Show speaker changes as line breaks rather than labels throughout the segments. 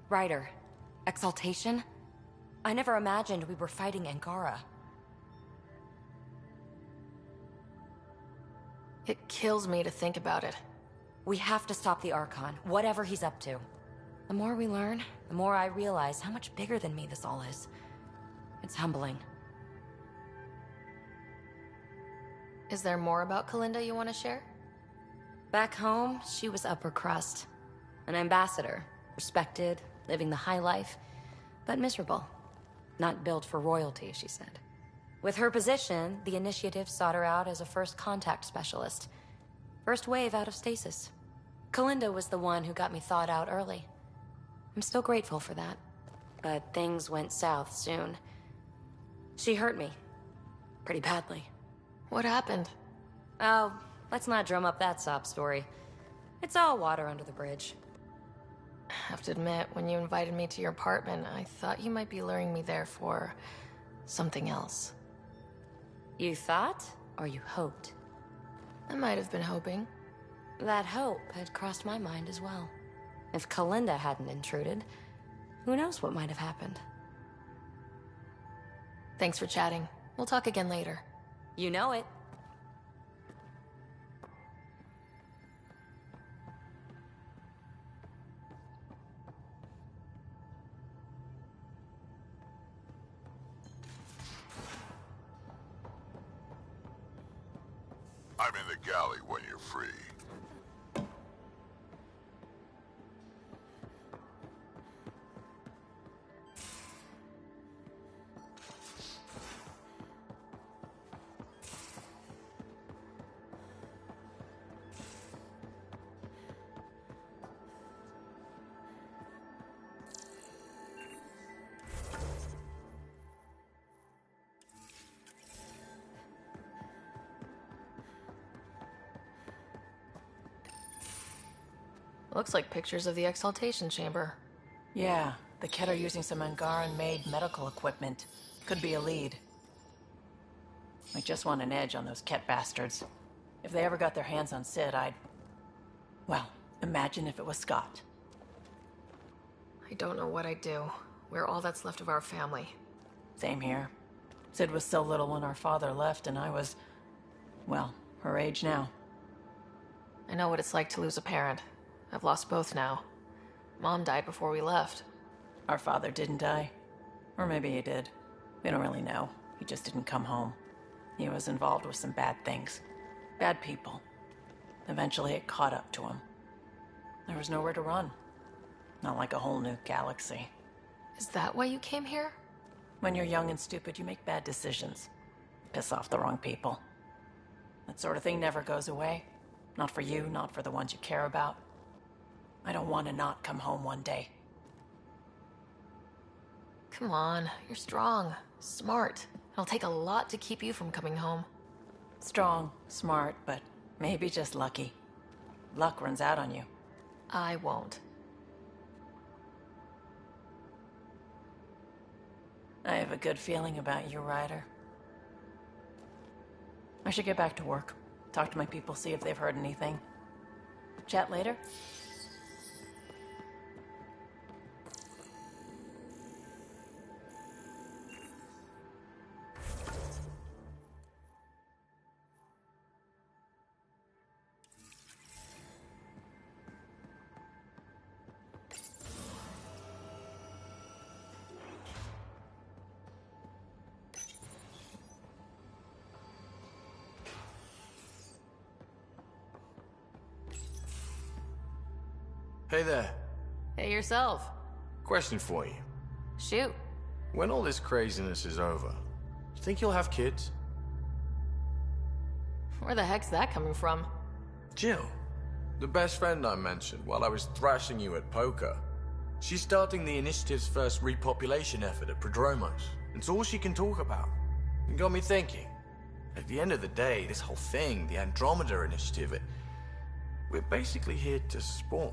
Ryder. Exaltation? I never imagined we were fighting Angara.
It kills me to think about it.
We have to stop the Archon, whatever he's up to. The more we learn, the more I realize how much bigger than me this all is. It's humbling.
Is there more about Kalinda you want to share?
Back home, she was upper crust. An ambassador, respected, living the high life, but miserable. Not built for royalty, she said. With her position, the initiative sought her out as a first contact specialist. First wave out of stasis. Kalinda was the one who got me thawed out early. I'm still grateful for that. But things went south soon. She hurt me. Pretty badly.
What happened?
Oh, let's not drum up that sob story. It's all water under the bridge.
I have to admit, when you invited me to your apartment, I thought you might be luring me there for something else.
You thought, or you hoped?
I might have been hoping.
That hope had crossed my mind as well. If Kalinda hadn't intruded, who knows what might have happened.
Thanks for chatting. We'll talk again later.
You know it.
I'm in the galley when you're free.
Looks like pictures of the Exaltation Chamber.
Yeah, the Ket are using some Angaran-made medical equipment. Could be a lead. I just want an edge on those Ket bastards. If they ever got their hands on Sid, I'd... Well, imagine if it was Scott.
I don't know what I'd do. We're all that's left of our family.
Same here. Sid was so little when our father left, and I was... well, her age now.
I know what it's like to lose a parent. I've lost both now. Mom died before we left.
Our father didn't die. Or maybe he did. We don't really know. He just didn't come home. He was involved with some bad things. Bad people. Eventually it caught up to him. There was nowhere to run. Not like a whole new galaxy.
Is that why you came here?
When you're young and stupid, you make bad decisions. Piss off the wrong people. That sort of thing never goes away. Not for you, not for the ones you care about. I don't want to not come home one day.
Come on, you're strong, smart. It'll take a lot to keep you from coming home.
Strong, smart, but maybe just lucky. Luck runs out on you.
I won't.
I have a good feeling about you, Ryder. I should get back to work. Talk to my people, see if they've heard anything. Chat later?
Hey there.
Hey yourself.
Question for you.
Shoot.
When all this craziness is over, you think you'll have kids?
Where the heck's that coming from?
Jill, the best friend I mentioned while I was thrashing you at poker. She's starting the initiative's first repopulation effort at Prodromos. It's all she can talk about. It got me thinking. At the end of the day, this whole thing, the Andromeda initiative, we're basically here to spawn.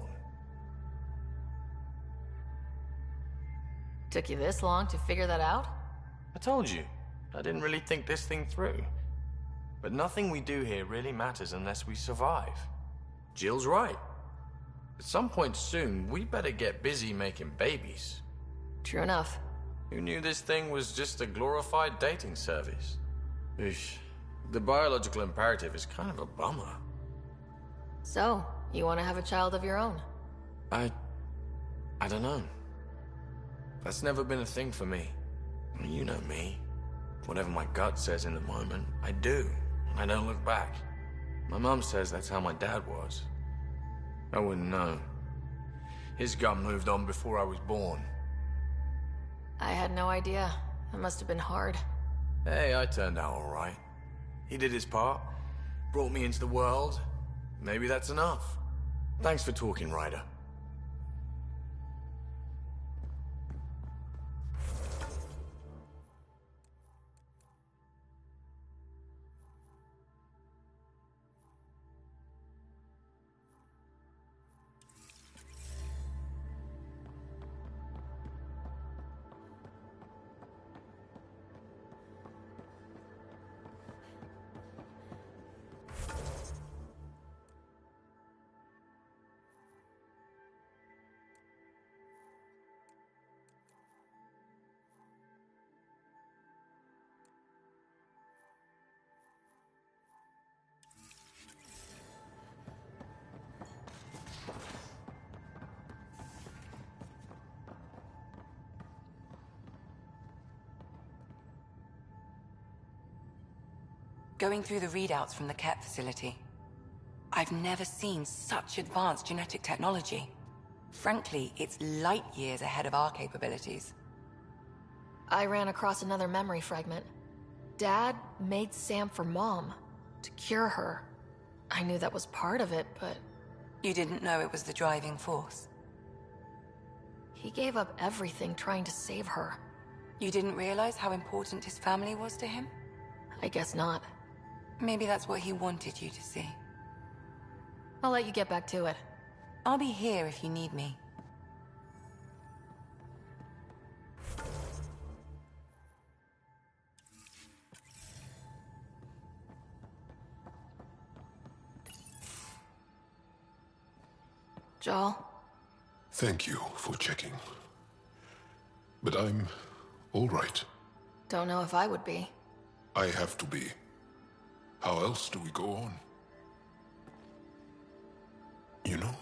Took you this long to figure that out?
I told you, I didn't really think this thing through. But nothing we do here really matters unless we survive. Jill's right. At some point soon, we better get busy making babies.
True enough.
Who knew this thing was just a glorified dating service? Eesh. The biological imperative is kind of a bummer.
So, you want to have a child of your own?
I don't know. That's never been a thing for me. You know me. Whatever my gut says in the moment, I do. And I don't look back. My mum says that's how my dad was. I wouldn't know. His gut moved on before I was born.
I had no idea. It must have been hard.
Hey, I turned out all right. He did his part. Brought me into the world. Maybe that's enough. Thanks for talking, Ryder.
Going through the readouts from the KEP facility, I've never seen such advanced genetic technology. Frankly, it's light years ahead of our capabilities.
I ran across another memory fragment. Dad made Sam for Mom, to cure her. I knew that was part of it, but...
You didn't know it was the driving force?
He gave up everything trying to save her.
You didn't realize how important his family was to him?
I guess not.
Maybe that's what he wanted you to see.
I'll let you get back to it.
I'll be here if you need me.
Joel?
Thank you for checking. But I'm all right.
Don't know if I would be.
I have to be. How else do we go on? You know?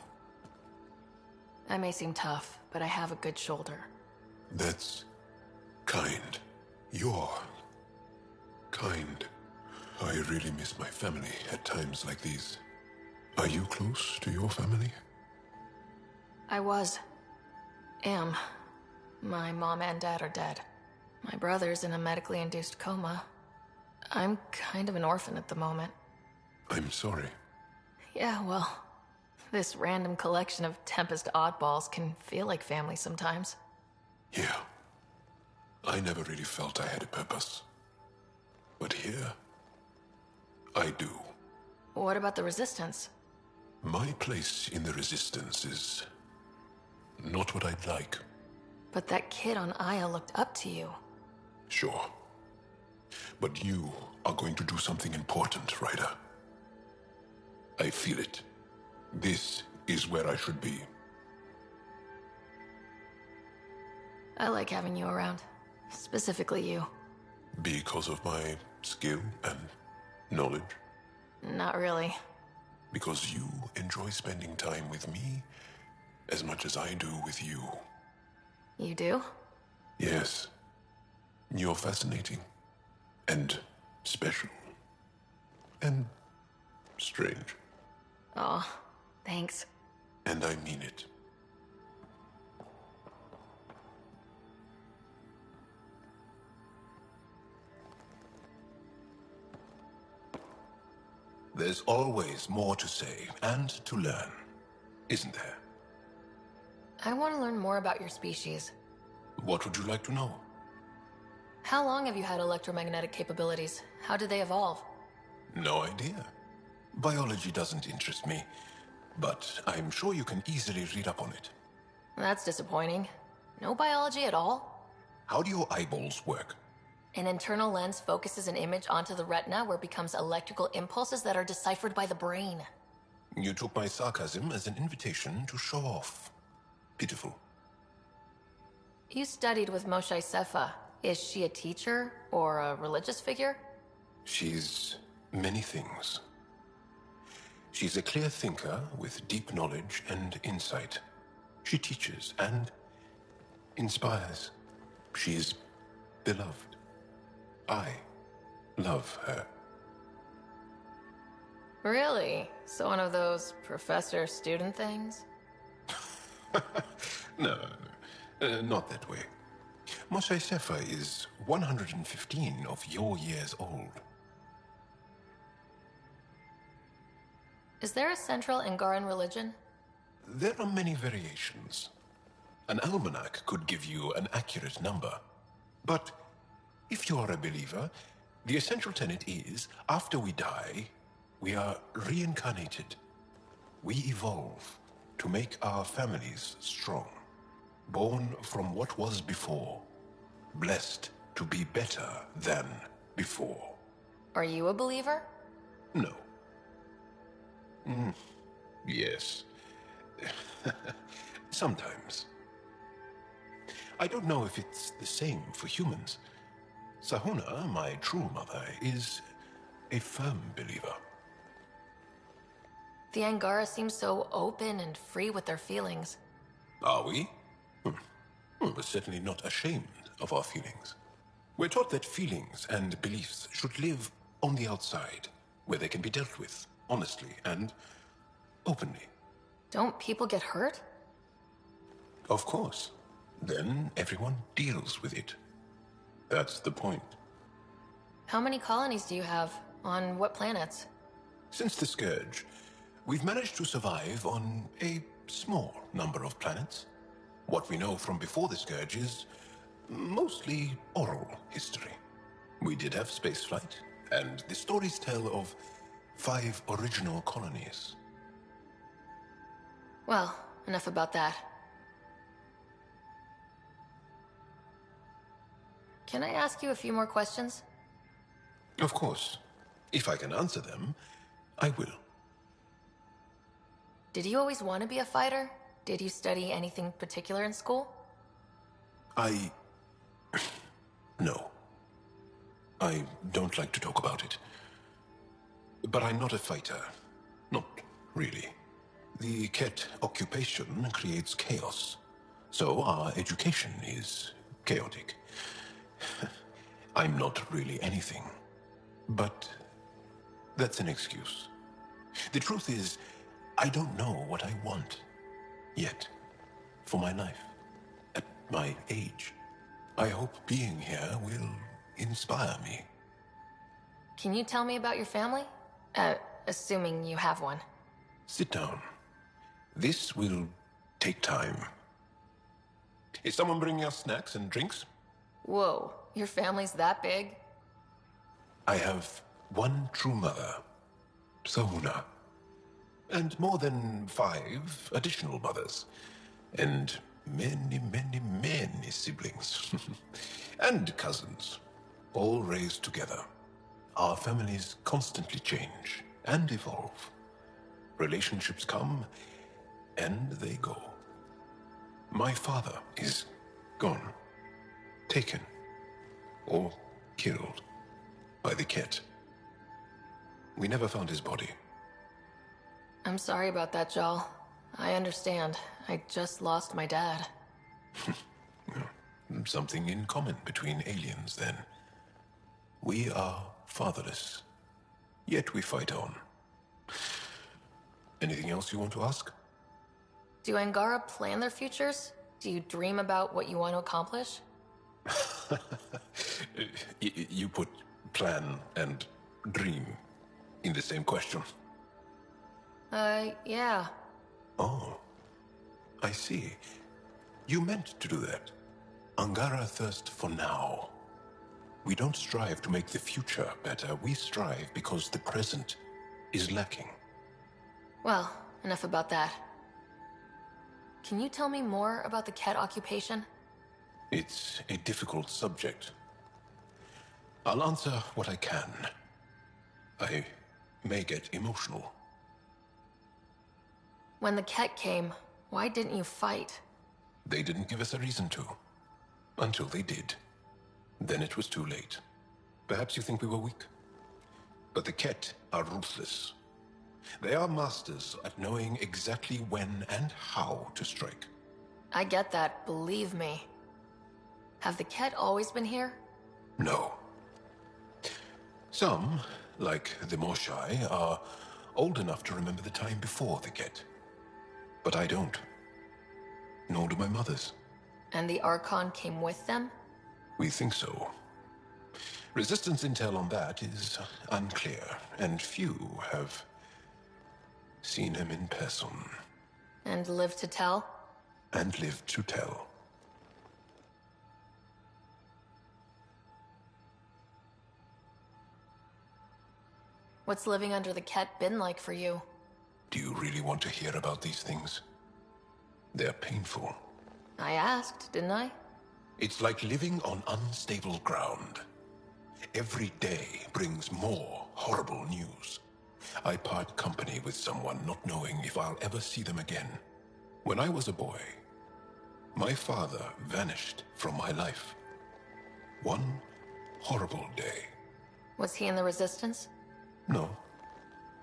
I may seem tough, but I have a good shoulder.
That's kind. You're kind. I really miss my family at times like these. Are you close to your family?
I was. Am. My mom and dad are dead. My brother's in a medically induced coma. I'm kind of an orphan at the moment.
I'm sorry.
Yeah, well, this random collection of Tempest oddballs can feel like family sometimes.
Yeah. I never really felt I had a purpose. But here, I do.
What about the Resistance?
My place in the Resistance is not what I'd like.
But that kid on Aya looked up to you.
Sure. But you are going to do something important, Ryder. I feel it. This is where I should be.
I like having you around. Specifically you.
Because of my skill and knowledge?
Not really.
Because you enjoy spending time with me as much as I do with you.
You do?
Yes. You're fascinating. And special. And strange.
Aw, thanks.
And I mean it. There's always more to say and to learn, isn't there?
I want to learn more about your species.
What would you like to know?
How long have you had electromagnetic capabilities? How did they evolve?
No idea. Biology doesn't interest me, but I'm sure you can easily read up on it.
That's disappointing. No biology at all?
How do your eyeballs work?
An internal lens focuses an image onto the retina where it becomes electrical impulses that are deciphered by the brain.
You took my sarcasm as an invitation to show off. Pitiful.
You studied with Moshe Sefa. Is she a teacher or a religious figure?
She's many things. She's a clear thinker with deep knowledge and insight. She teaches and inspires. She's beloved. I love her.
Really? So one of those professor-student things?
No, not that way. Moshe Sefa is 115 of your years old.
Is there a central Angaran religion?
There are many variations. An almanac could give you an accurate number. But if you are a believer, the essential tenet is, after we die, we are reincarnated. We evolve to make our families strong. Born from what was before. Blessed to be better than before.
Are you a believer?
No. Yes. Sometimes. I don't know if it's the same for humans. Sahuna, my true mother, is a firm believer.
The Angara seem so open and free with their feelings.
Are we? We're certainly not ashamed of our feelings. We're taught that feelings and beliefs should live on the outside, where they can be dealt with, honestly and openly.
Don't people get hurt?
Of course. Then everyone deals with it. That's the point.
How many colonies do you have? On what planets?
Since the Scourge, we've managed to survive on a small number of planets. What we know from before the Scourge is mostly oral history. We did have spaceflight, and the stories tell of 5 original colonies.
Well, enough about that. Can I ask you a few more questions?
Of course. If I can answer them, I will.
Did you always want to be a fighter? Did you study anything particular in school?
No. I don't like to talk about it. But I'm not a fighter. Not really. The Ket occupation creates chaos. So our education is chaotic. I'm not really anything. But that's an excuse. The truth is, I don't know what I want. Yet. For my life. At my age. I hope being here will inspire me.
Can you tell me about your family? Assuming you have one.
Sit down. This will take time. Is someone bringing us snacks and drinks?
Whoa, your family's that big?
I have one true mother, Sahuna, and more than 5 additional mothers, and many, many, many siblings, and cousins, all raised together. Our families constantly change and evolve. Relationships come and they go. My father is gone, taken, or killed by the Ket. We never found his body.
I'm sorry about that, Jal. I understand. I just lost my dad.
Something in common between aliens, then. We are fatherless, yet we fight on. Anything else you want to ask?
Do Angara plan their futures? Do you dream about what you want to accomplish?
You put plan and dream in the same question.
Yeah.
Oh, I see. You meant to do that. Angara thirst for now. We don't strive to make the future better. We strive because the present is lacking.
Well, enough about that. Can you tell me more about the Ket occupation?
It's a difficult subject. I'll answer what I can. I may get emotional.
When the Ket came, why didn't you fight?
They didn't give us a reason to. Until they did. Then it was too late. Perhaps you think we were weak. But the Ket are ruthless. They are masters at knowing exactly when and how to strike.
I get that, believe me. Have the Ket always been here?
No. Some, like the Moshai, are old enough to remember the time before the Ket. But I don't. Nor do my mothers.
And the Archon came with them?
We think so. Resistance intel on that is unclear, and few have seen him in person.
And lived to tell?
And lived to tell.
What's living under the Ket been like for you?
Do you really want to hear about these things? They're painful.
I asked, didn't I?
It's like living on unstable ground. Every day brings more horrible news. I part company with someone not knowing if I'll ever see them again. When I was a boy, my father vanished from my life. One horrible day.
Was he in the Resistance?
No.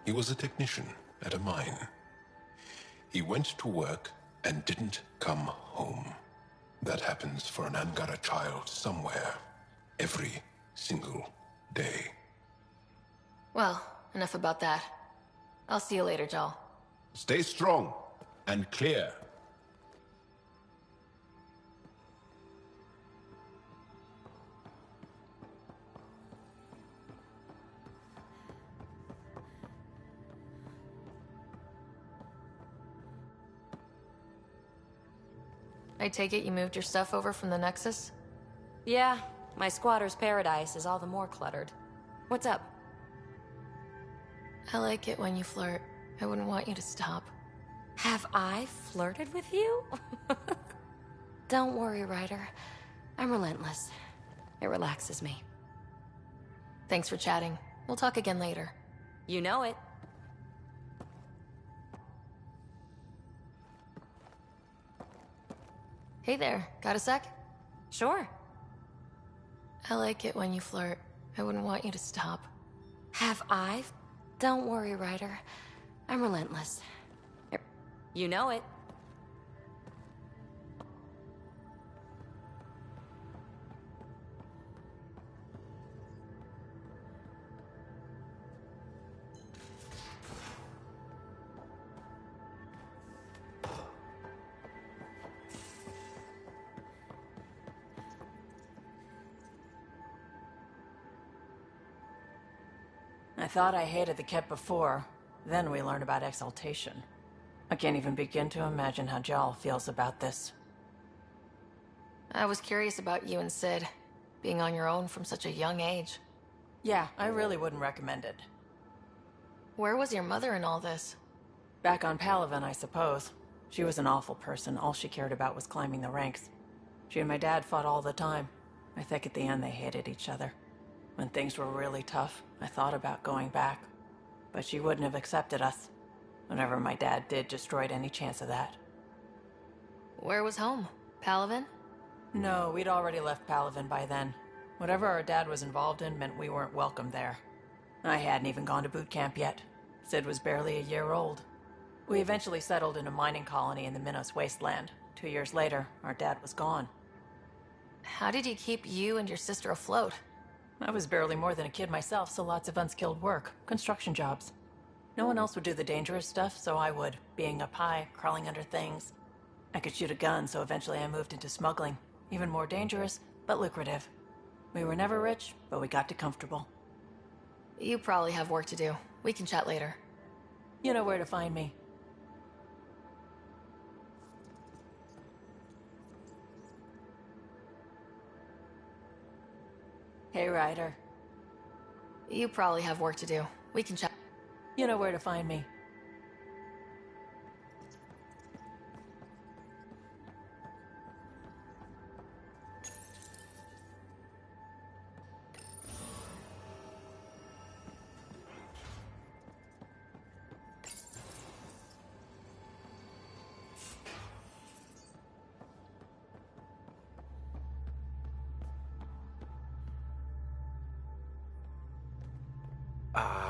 He was a technician at a mine. He went to work and didn't come home. That happens for an Angara child somewhere, every single day.
Well, enough about that. I'll see you later, Jal.
Stay strong and clear.
I take it you moved your stuff over from the Nexus?
Yeah, my squatter's paradise is all the more cluttered. What's up?
I like it when you flirt. I wouldn't want you to stop.
Have I flirted with you? Don't worry, Ryder. I'm relentless. It relaxes me.
Thanks for chatting. We'll talk again later.
You know it.
Hey there, got a sec?
Sure.
I like it when you flirt. I wouldn't want you to stop.
Have I? Don't worry, Ryder. I'm relentless. You know it.
I thought I hated the Ket before. Then we learned about exaltation. I can't even begin to imagine how Jal feels about this.
I was curious about you and Sid, being on your own from such a young age.
Yeah, I really wouldn't recommend it.
Where was your mother in all this?
Back on Palaven, I suppose. She was an awful person. All she cared about was climbing the ranks. She and my dad fought all the time. I think at the end they hated each other. When things were really tough, I thought about going back. But she wouldn't have accepted us. Whatever my dad did destroyed any chance of that.
Where was home? Palaven?
No, we'd already left Palaven by then. Whatever our dad was involved in meant we weren't welcome there. I hadn't even gone to boot camp yet. Sid was barely a year old. We eventually settled in a mining colony in the Minos wasteland. 2 years later, our dad was gone.
How did he keep you and your sister afloat?
I was barely more than a kid myself, so lots of unskilled work. Construction jobs. No one else would do the dangerous stuff, so I would. Being up high, crawling under things. I could shoot a gun, so eventually I moved into smuggling. Even more dangerous, but lucrative. We were never rich, but we got to comfortable.
You probably have work to do. We can chat later.
You know where to find me. Hey, Ryder.
You probably have work to do. We can chat.
You know where to find me.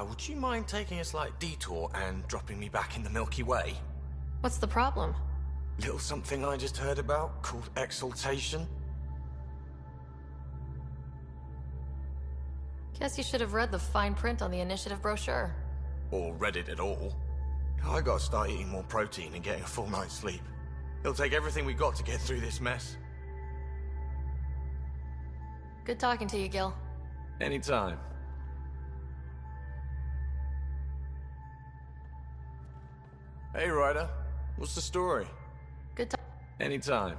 would you mind taking a slight detour and dropping me back in the Milky Way?
What's the problem?
Little something I just heard about called exaltation.
Guess you should have read the fine print on the initiative brochure.
Or read it at all. I gotta start eating more protein and getting a full night's sleep. It'll take everything we got to get through this mess.
Good talking to you, Gil.
Anytime. Hey, Ryder. What's the story?
Good talk.
Anytime.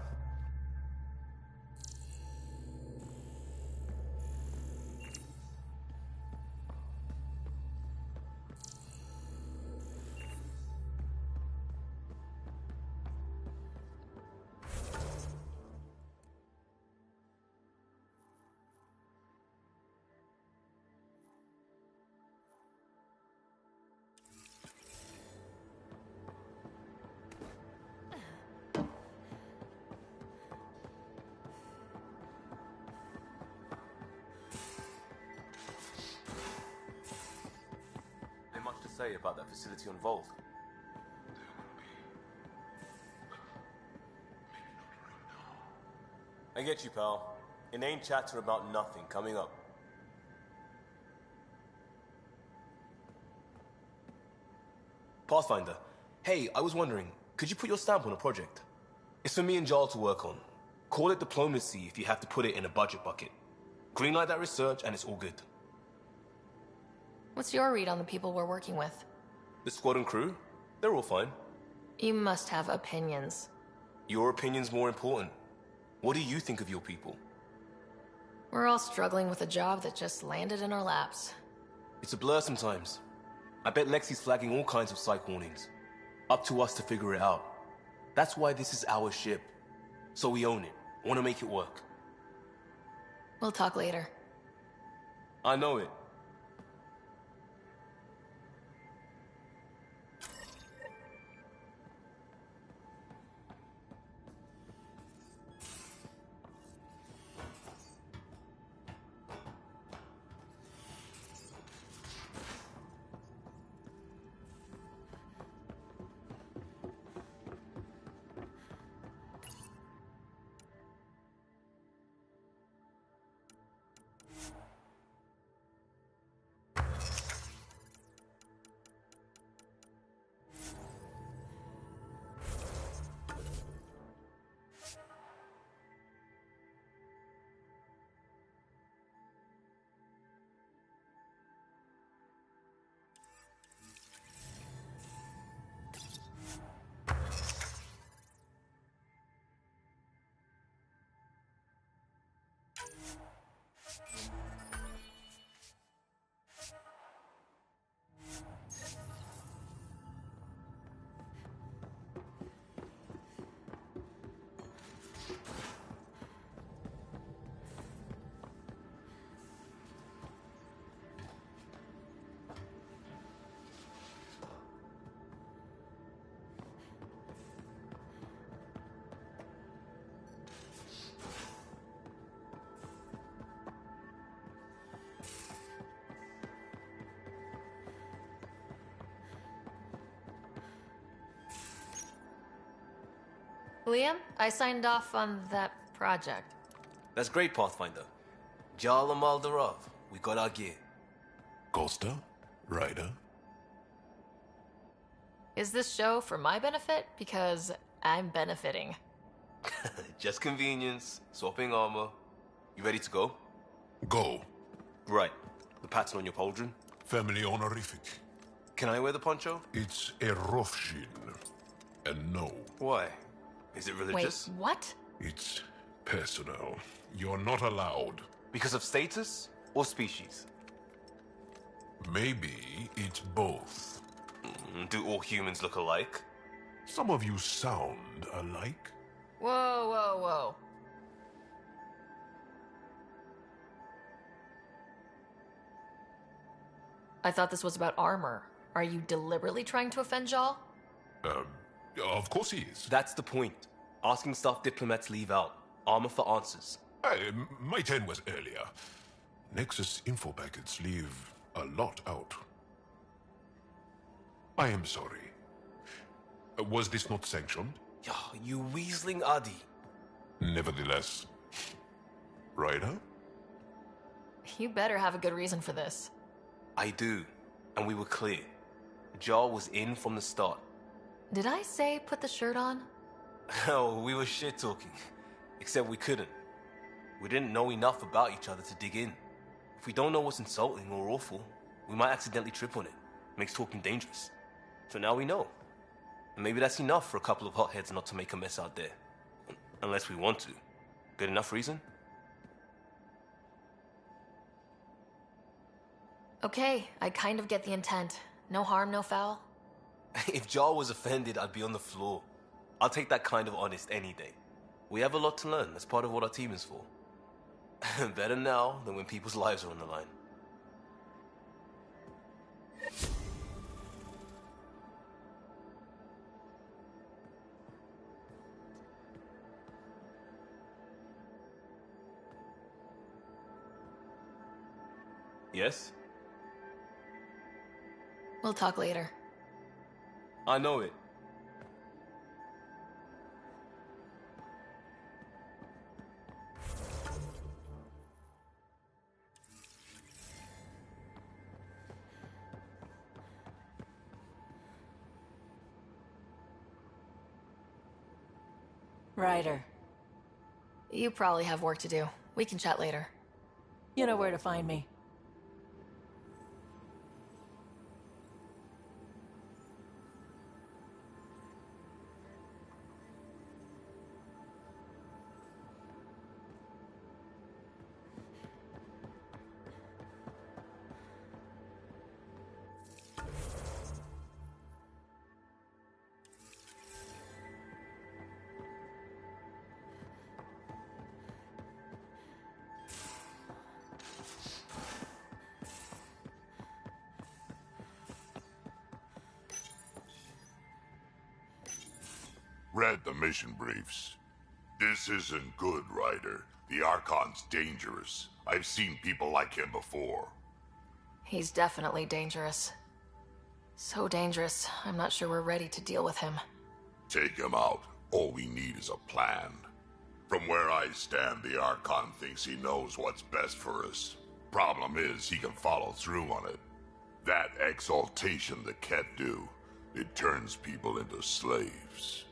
Say about that facility on Volt? I get you, pal. Inane chatter about nothing coming up. Pathfinder, hey, I was wondering, could you put your stamp on a project? It's for me and Jarl to work on. Call it diplomacy if you have to put it in a budget bucket. Greenlight that research and it's all good.
What's your read on the people we're working with?
The squad and crew? They're all fine.
You must have opinions.
Your opinion's more important. What do you think of your people?
We're all struggling with a job that just landed in our laps.
It's a blur sometimes. I bet Lexi's flagging all kinds of psych warnings. Up to us to figure it out. That's why this is our ship. So we own it. Want to make it work.
We'll talk later.
I know it.
Liam, I signed off on that project.
That's great, Pathfinder. Jarl and Maldarov, we got our gear.
Costa? Ryder?
Is this show for my benefit? Because I'm benefiting.
Just convenience, swapping armor. You ready to go?
Go.
Right. The pattern on your pauldron?
Family honorific.
Can I wear the poncho?
It's a Rofshin. And no,
Why? Is it religious?
Wait, what?
it's personal. You're not allowed.
Because of status or species?
Maybe it's both.
Do all humans look alike?
Some of you sound alike.
Whoa, whoa, whoa. I thought this was about armor. Are you deliberately trying to offend Jal?
Of course he is.
That's the point. Asking stuff diplomats leave out. Armor for answers.
My turn was earlier. Nexus info packets leave a lot out. I am sorry. Was this not sanctioned?
Yeah, you weaseling Adi.
Nevertheless. Ryder?
You better have a good reason for this.
I do, and we were clear. Jar was in from the start.
Did I say put the shirt on?
Hell, we were shit-talking. Except we couldn't. We didn't know enough about each other to dig in. If we don't know what's insulting or awful, we might accidentally trip on it. Makes talking dangerous. So now we know. And maybe that's enough for a couple of hotheads not to make a mess out there. Unless we want to. Good enough reason?
Okay, I kind of get the intent. No harm, no foul.
If Jar was offended, I'd be on the floor. I'll take that kind of honest any day. We have a lot to learn. That's part of what our team is for. Better now than when people's lives are on the line. Yes?
We'll talk later.
I know it.
Ryder,
You probably have work to do. We can chat later.
you know where to find me.
Read the mission briefs. This isn't good, Ryder. The Archon's dangerous. I've seen people like him before.
He's definitely dangerous. So dangerous, I'm not sure we're ready to deal with him.
Take him out. All we need is a plan. From where I stand, the Archon thinks he knows what's best for us. Problem is, he can follow through on it. That exaltation the Ket do, it turns people into slaves.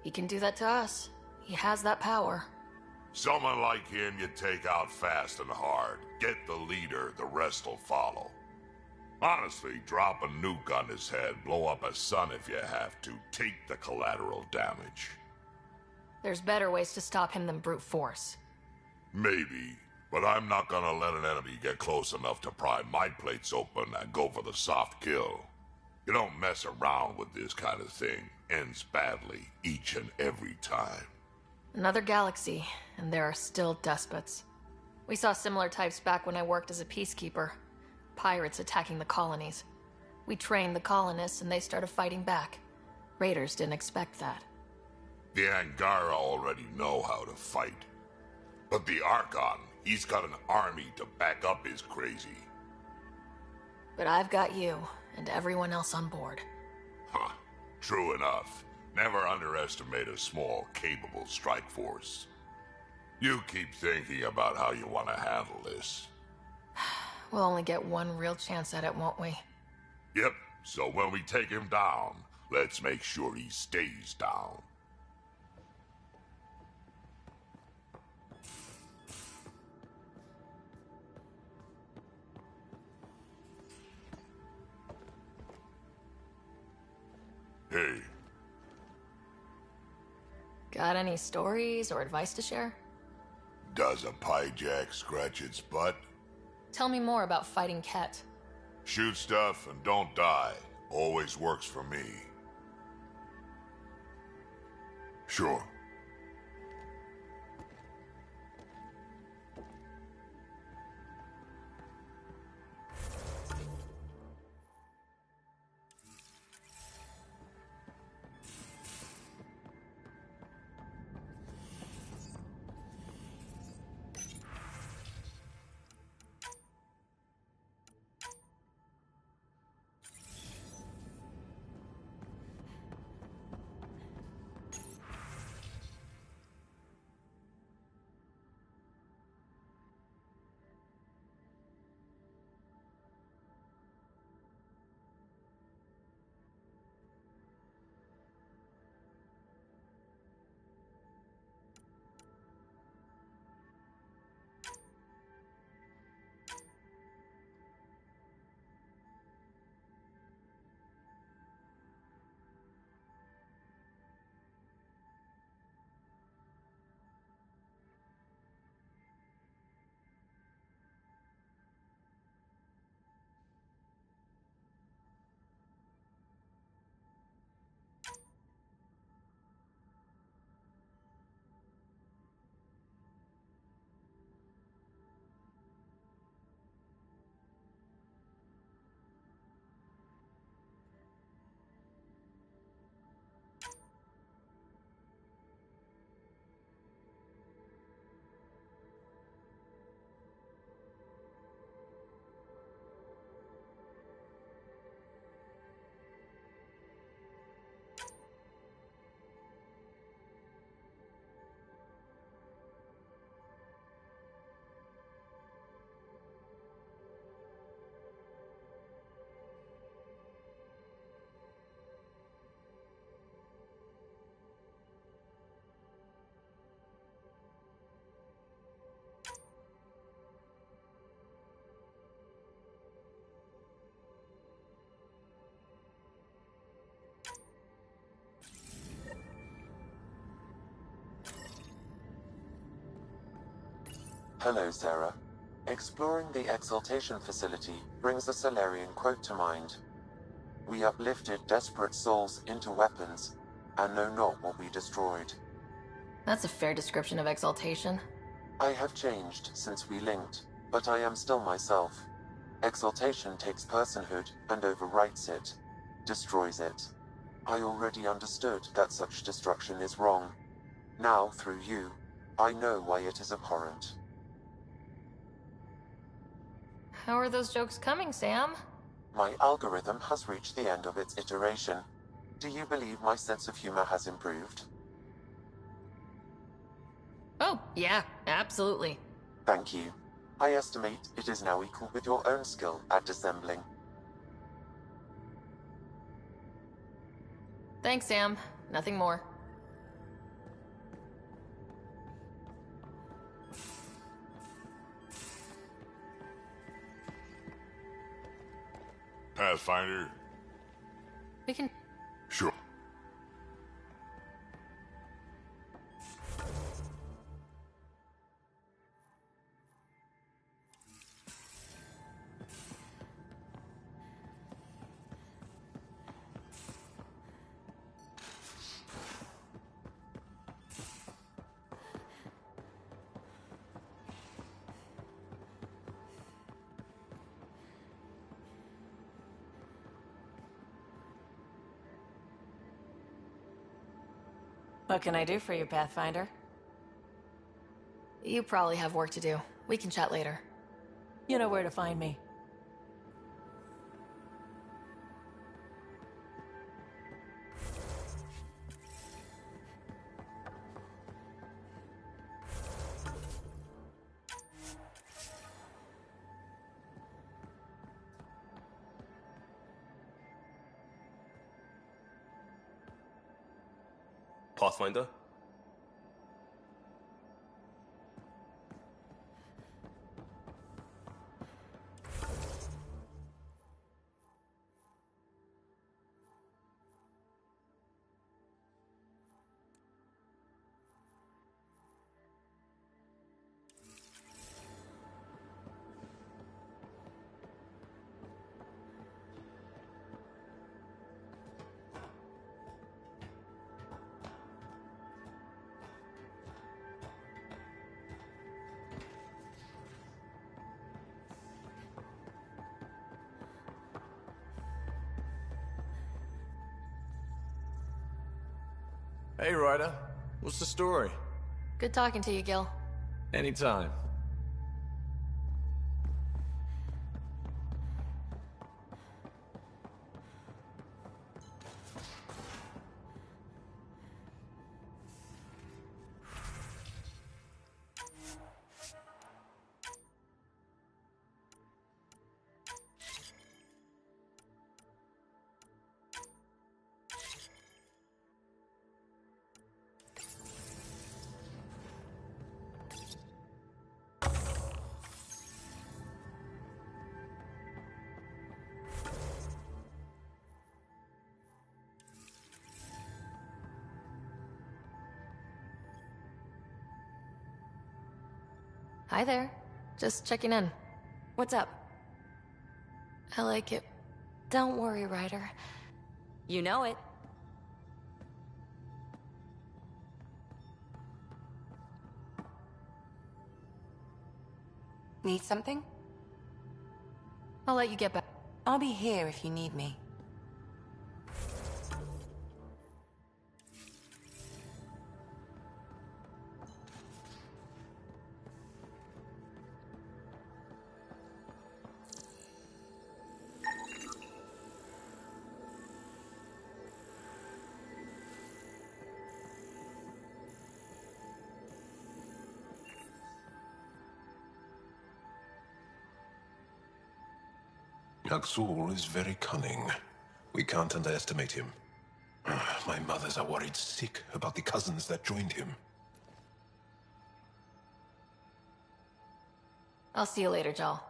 He can do that to us. He has that power.
Someone like him you take out fast and hard. Get the leader, the rest will follow. Honestly, drop a nuke on his head, blow up a sun if you have to. Take the collateral damage.
There's better ways to stop him than brute force.
Maybe, but I'm not gonna let an enemy get close enough to pry my plates open and go for the soft kill. You don't mess around with this kind of thing. Ends badly, each and every time.
Another galaxy, and there are still despots. We saw similar types back when I worked as a peacekeeper. Pirates attacking the colonies. We trained the colonists and they started fighting back. Raiders didn't expect that.
The Angara already know how to fight. But the Archon, he's got an army to back up his crazy.
But I've got you, and everyone else on board.
Huh. True enough. Never underestimate a small, capable strike force. You keep thinking about how you want to handle this.
We'll only get one real chance at it, won't we?
Yep, so when we take him down, let's make sure he stays down. Hey.
Got any stories or advice to share?
Does a pyjak scratch its butt?
Tell me more about fighting Ket.
Shoot stuff and don't die. Always works for me. Sure.
Hello, Sarah. Exploring the Exaltation facility brings a Solarian quote to mind. We uplifted desperate souls into weapons, and know not what we destroyed.
That's a fair description of exaltation.
I have changed since we linked, but I am still myself. Exaltation takes personhood and overwrites it, destroys it. I already understood that such destruction is wrong. Now, through you, I know why it is abhorrent.
How are those jokes coming, Sam?
My algorithm has reached the end of its iteration. Do you believe my sense of humor has improved?
Oh, yeah, absolutely.
Thank you. I estimate it is now equal with your own skill at dissembling.
Thanks, Sam. Nothing more.
Pathfinder?
We can...
Sure.
What can I do for you, Pathfinder?
You probably have work to do. We can chat later.
You know where to find me.
Pathfinder?
Hey, Ryder. What's the story?
Good talking to you, Gil.
Anytime.
Hi there. Just checking in.
What's up?
I like it.
Don't worry, Ryder. You know it.
Need something?
I'll let you get back.
I'll be here if you need me.
Aksul is very cunning. We can't underestimate him. My mothers are worried sick about the cousins that joined him.
I'll see you later, Jal.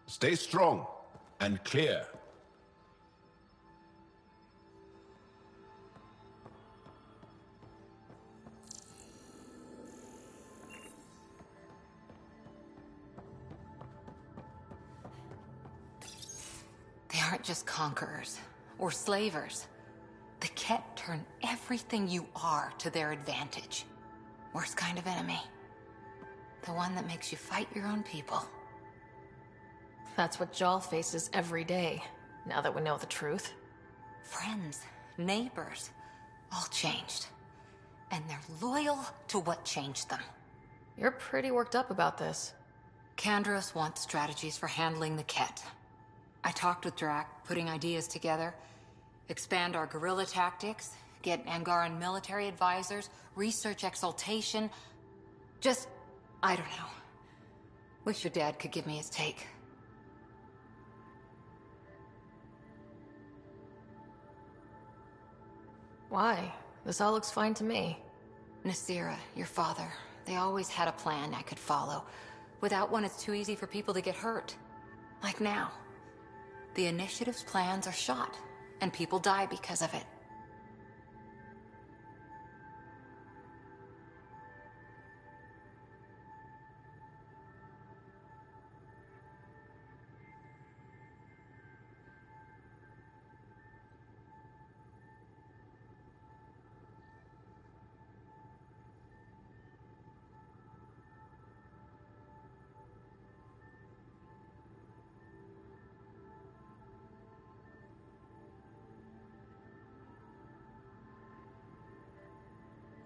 Stay strong and clear.
aren't just conquerors or slavers. The Ket turn everything you are to their advantage. Worst kind of enemy. The one that makes you fight your own people.
That's what Jal faces every day, now that we know the truth.
Friends, neighbors, all changed. And they're loyal to what changed them.
You're pretty worked up about this.
Kandros wants strategies for handling the Ket. I talked with Drac, putting ideas together. Expand our guerrilla tactics, get Angaran military advisors, research exaltation. Just, I don't know. Wish your dad could give me his take.
Why? This all looks fine to me.
Nasira, your father, they always had a plan I could follow. Without one, it's too easy for people to get hurt. Like now. The Initiative's plans are shot, and people die because of it.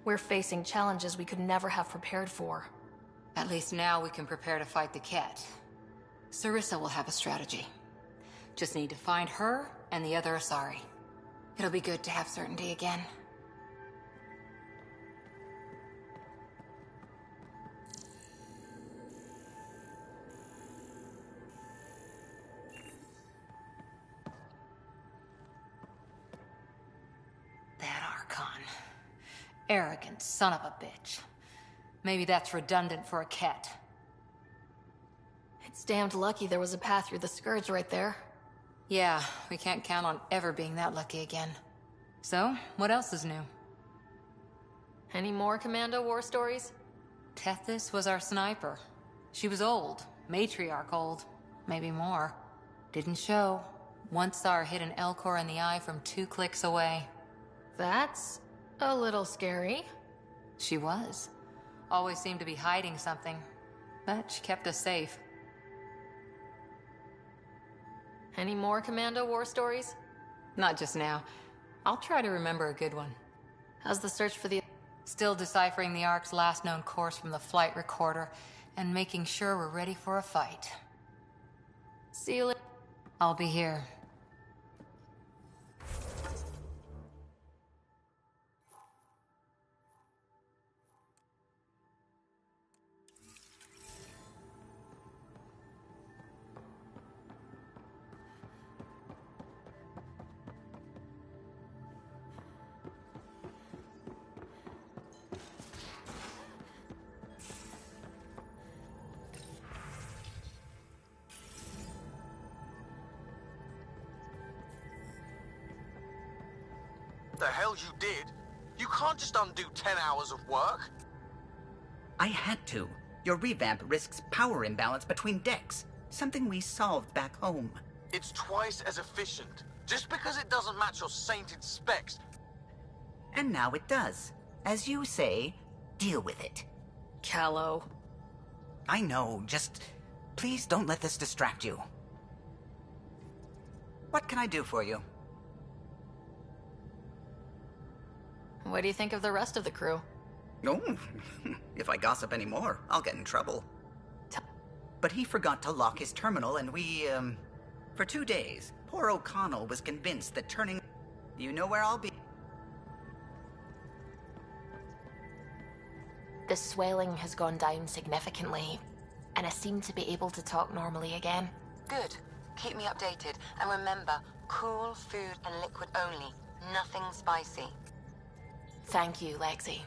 We're facing challenges we could never have prepared for.
At least now we can prepare to fight the Ket. Sarissa will have a strategy. Just need to find her and the other Asari. It'll be good to have certainty again. That Archon. Arrogant son of a bitch. Maybe that's redundant for a Ket.
It's damned lucky there was a path through the Scourge right there.
Yeah, we can't count on ever being that lucky again. So, what else is new?
Any more Commando war stories?
Tethys was our sniper. She was old, matriarch old, maybe more. Didn't show. Once saw her hit an Elcor in the eye from 2 clicks away.
That's a little scary.
She was. Always seemed to be hiding something. But she kept us safe.
Any more Commando war stories?
Not just now. I'll try to remember a good one.
How's the search for the...
Still deciphering the Ark's last known course from the flight recorder, and making sure we're ready for a fight.
See you later.
I'll be here.
The hell you did? You can't just undo 10 hours of work.
I had to. Your revamp risks power imbalance between decks, something we solved back home.
It's twice as efficient. Just because it doesn't match your sainted specs.
And now it does. As you say, deal with it.
Callow.
I know, just please don't let this distract you. What can I do for you?
What do you think of the rest of the crew?
Oh, if I gossip anymore, I'll get in trouble. But he forgot to lock his terminal and we, for 2 days, poor O'Connell was convinced that turning... You know where I'll be.
The swelling has gone down significantly, and I seem to be able to talk normally again.
Good. Keep me updated. And remember, cool food and liquid only. Nothing spicy.
Thank you, Lexi.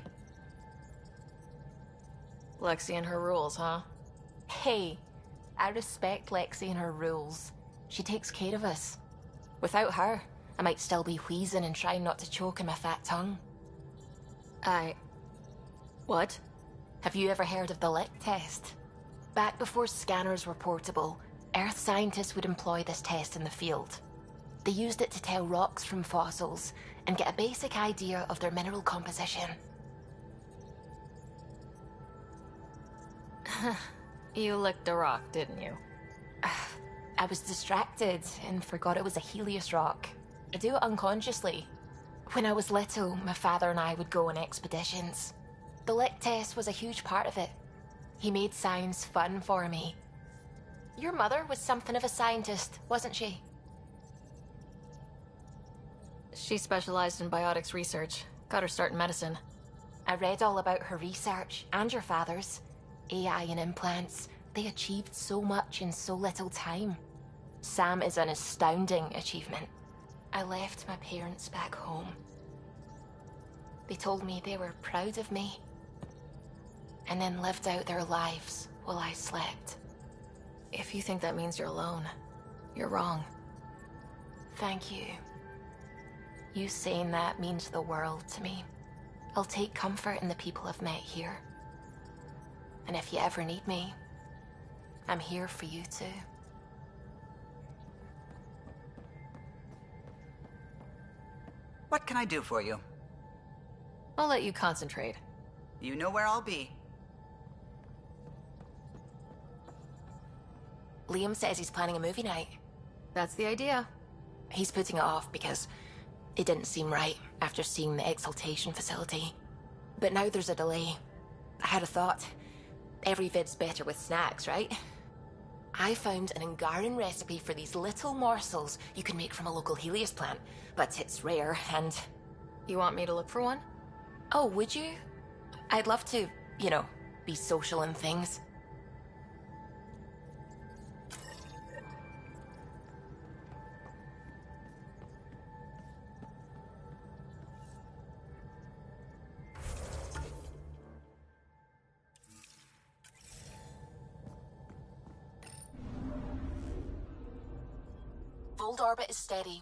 Lexi and her rules, huh?
Hey, I respect Lexi and her rules. She takes care of us. Without her, I might still be wheezing and trying not to choke on my fat tongue.
What?
Have you ever heard of the lick test? Back before scanners were portable, Earth scientists would employ this test in the field. They used it to tell rocks from fossils and get a basic idea of their mineral composition.
You licked a rock, didn't you?
I was distracted and forgot it was a Helios rock. I do it unconsciously. When I was little, my father and I would go on expeditions. The lick test was a huge part of it. He made science fun for me. Your mother was something of a scientist, wasn't she?
She specialized in biotics research. Got her start in medicine.
I read all about her research, and your father's. AI and implants. They achieved so much in so little time. Sam is an astounding achievement. I left my parents back home. They told me they were proud of me, and then lived out their lives while I slept.
If you think that means you're alone, you're wrong.
Thank you. You saying that means the world to me. I'll take comfort in the people I've met here. And if you ever need me, I'm here for you too.
What can I do for you?
I'll let you concentrate.
You know where I'll be.
Liam says he's planning a movie night.
That's the idea.
He's putting it off because it didn't seem right after seeing the exaltation facility. But now there's a delay. I had a thought. Every vid's better with snacks, right? I found an Angaran recipe for these little morsels you can make from a local Helios plant, but it's rare and...
You want me to look for one?
Oh, would you? I'd love to, you know, be social and things. Fold orbit is steady.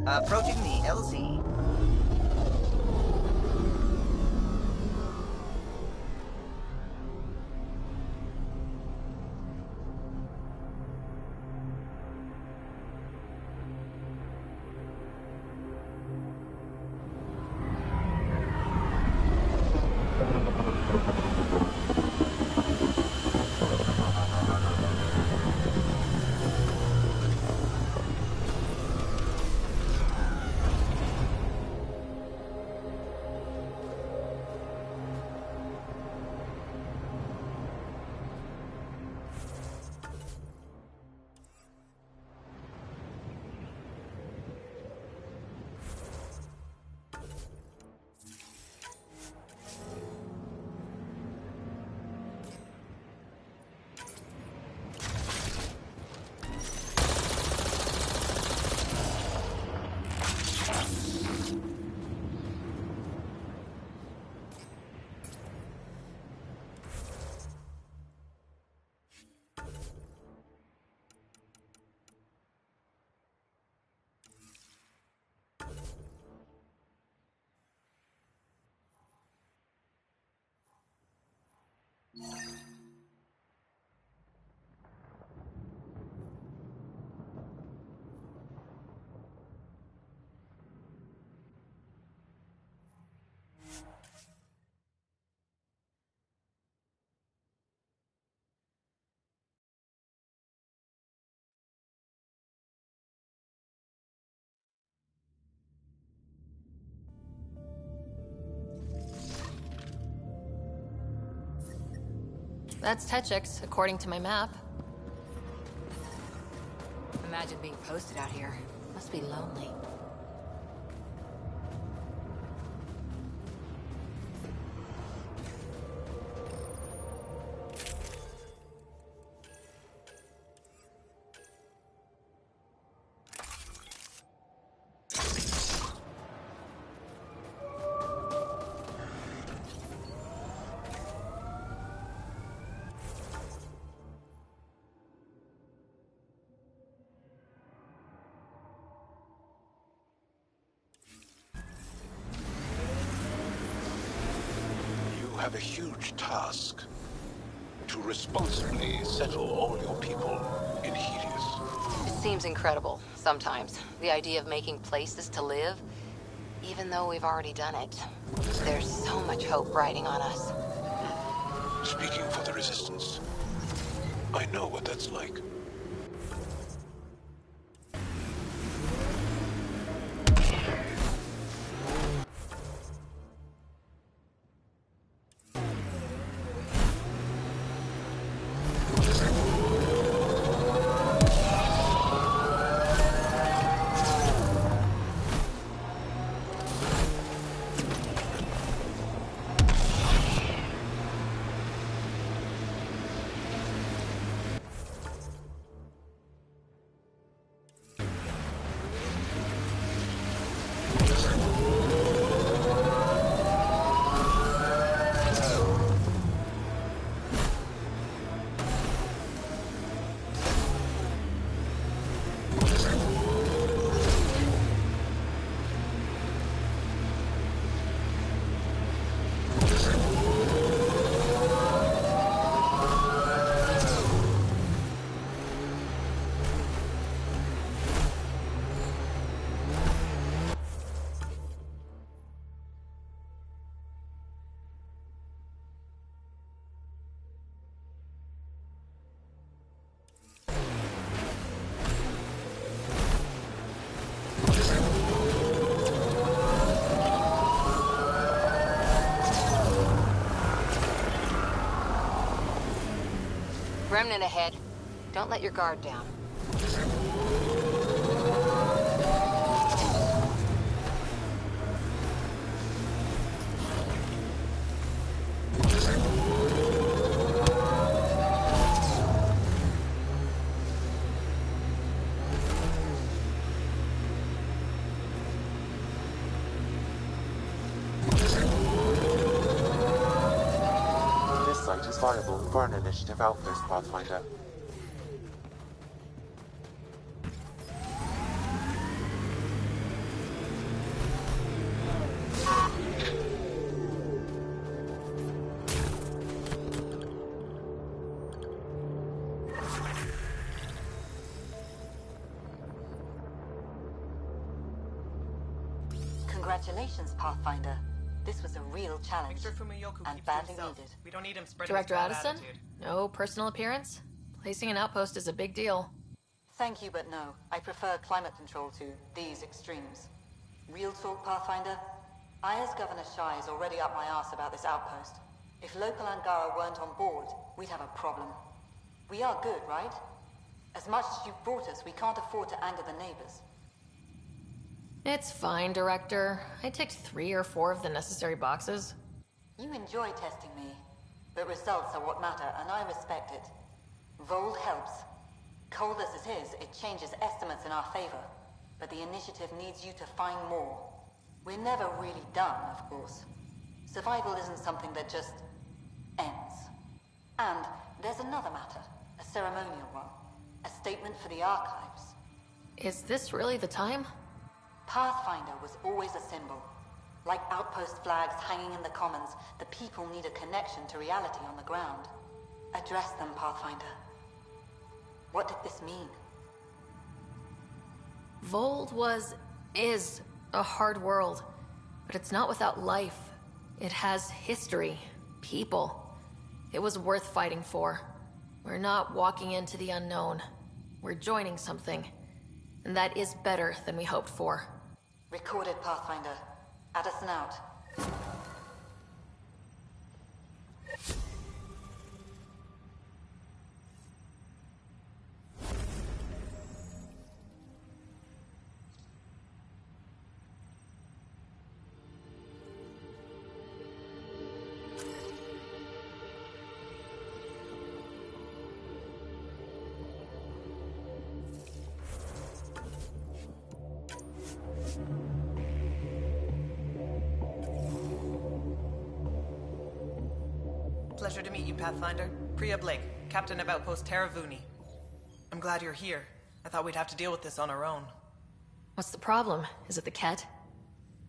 Approaching the LZ.
That's Techix, according to my map.
Imagine being posted out here. Must be lonely.
You have a huge task. To responsibly settle all your people in Helios.
It seems incredible, sometimes. The idea of making places to live, even though we've already done it. There's so much hope riding on us.
Speaking for the Resistance, I know what that's like.
Remnant ahead. Don't let your guard down.
This site is viable for an initiative outpost, Pathfinder.
Congratulations, Pathfinder. This was a real challenge, and badly needed.
We don't need him spreading
Director
his bad
Addison?
attitude.
No personal appearance? Placing an outpost is a big deal.
Thank you, but no. I prefer climate control to these extremes. Real talk, Pathfinder? I, as Governor Shai, is already up my arse about this outpost. If local Angara weren't on board, we'd have a problem. We are good, right? As much as you've brought us, we can't afford to anger the neighbors.
It's fine, Director. I ticked 3 or 4 of the necessary boxes.
You enjoy testing me, but results are what matter, and I respect it. Vold helps. Cold as it is, it changes estimates in our favor, but the initiative needs you to find more. We're never really done, of course. Survival isn't something that just ends. And there's another matter, a ceremonial one. A statement for the archives.
Is this really the time?
Pathfinder was always a symbol. Like outpost flags hanging in the commons, the people need a connection to reality on the ground. Address them, Pathfinder. What did this mean?
Vold is a hard world, but it's not without life. It has history, people. It was worth fighting for. We're not walking into the unknown. We're joining something, and that is better than we hoped for.
Recorded, Pathfinder. Addison out.
Pleasure to meet you, Pathfinder. Priya Blake, Captain of Outpost Taravuni. I'm glad you're here. I thought we'd have to deal with this on our own.
What's the problem? Is it the Ket?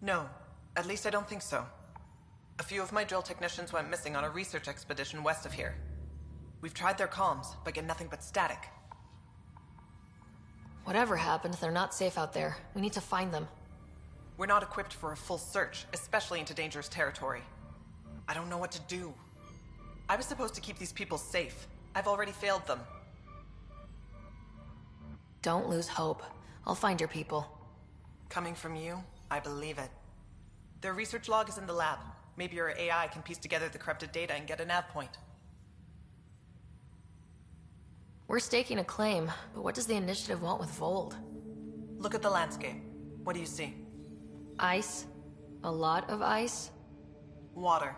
No, at least I don't think so. A few of my drill technicians went missing on a research expedition west of here. We've tried their comms, but get nothing but static.
Whatever happened, they're not safe out there. We need to find them.
We're not equipped for a full search, especially into dangerous territory. I don't know what to do. I was supposed to keep these people safe. I've already failed them.
Don't lose hope. I'll find your people.
Coming from you, I believe it. Their research log is in the lab. Maybe your AI can piece together the corrupted data and get a nav point.
We're staking a claim, but what does the initiative want with Vold?
Look at the landscape. What do you see?
Ice. A lot of ice.
Water.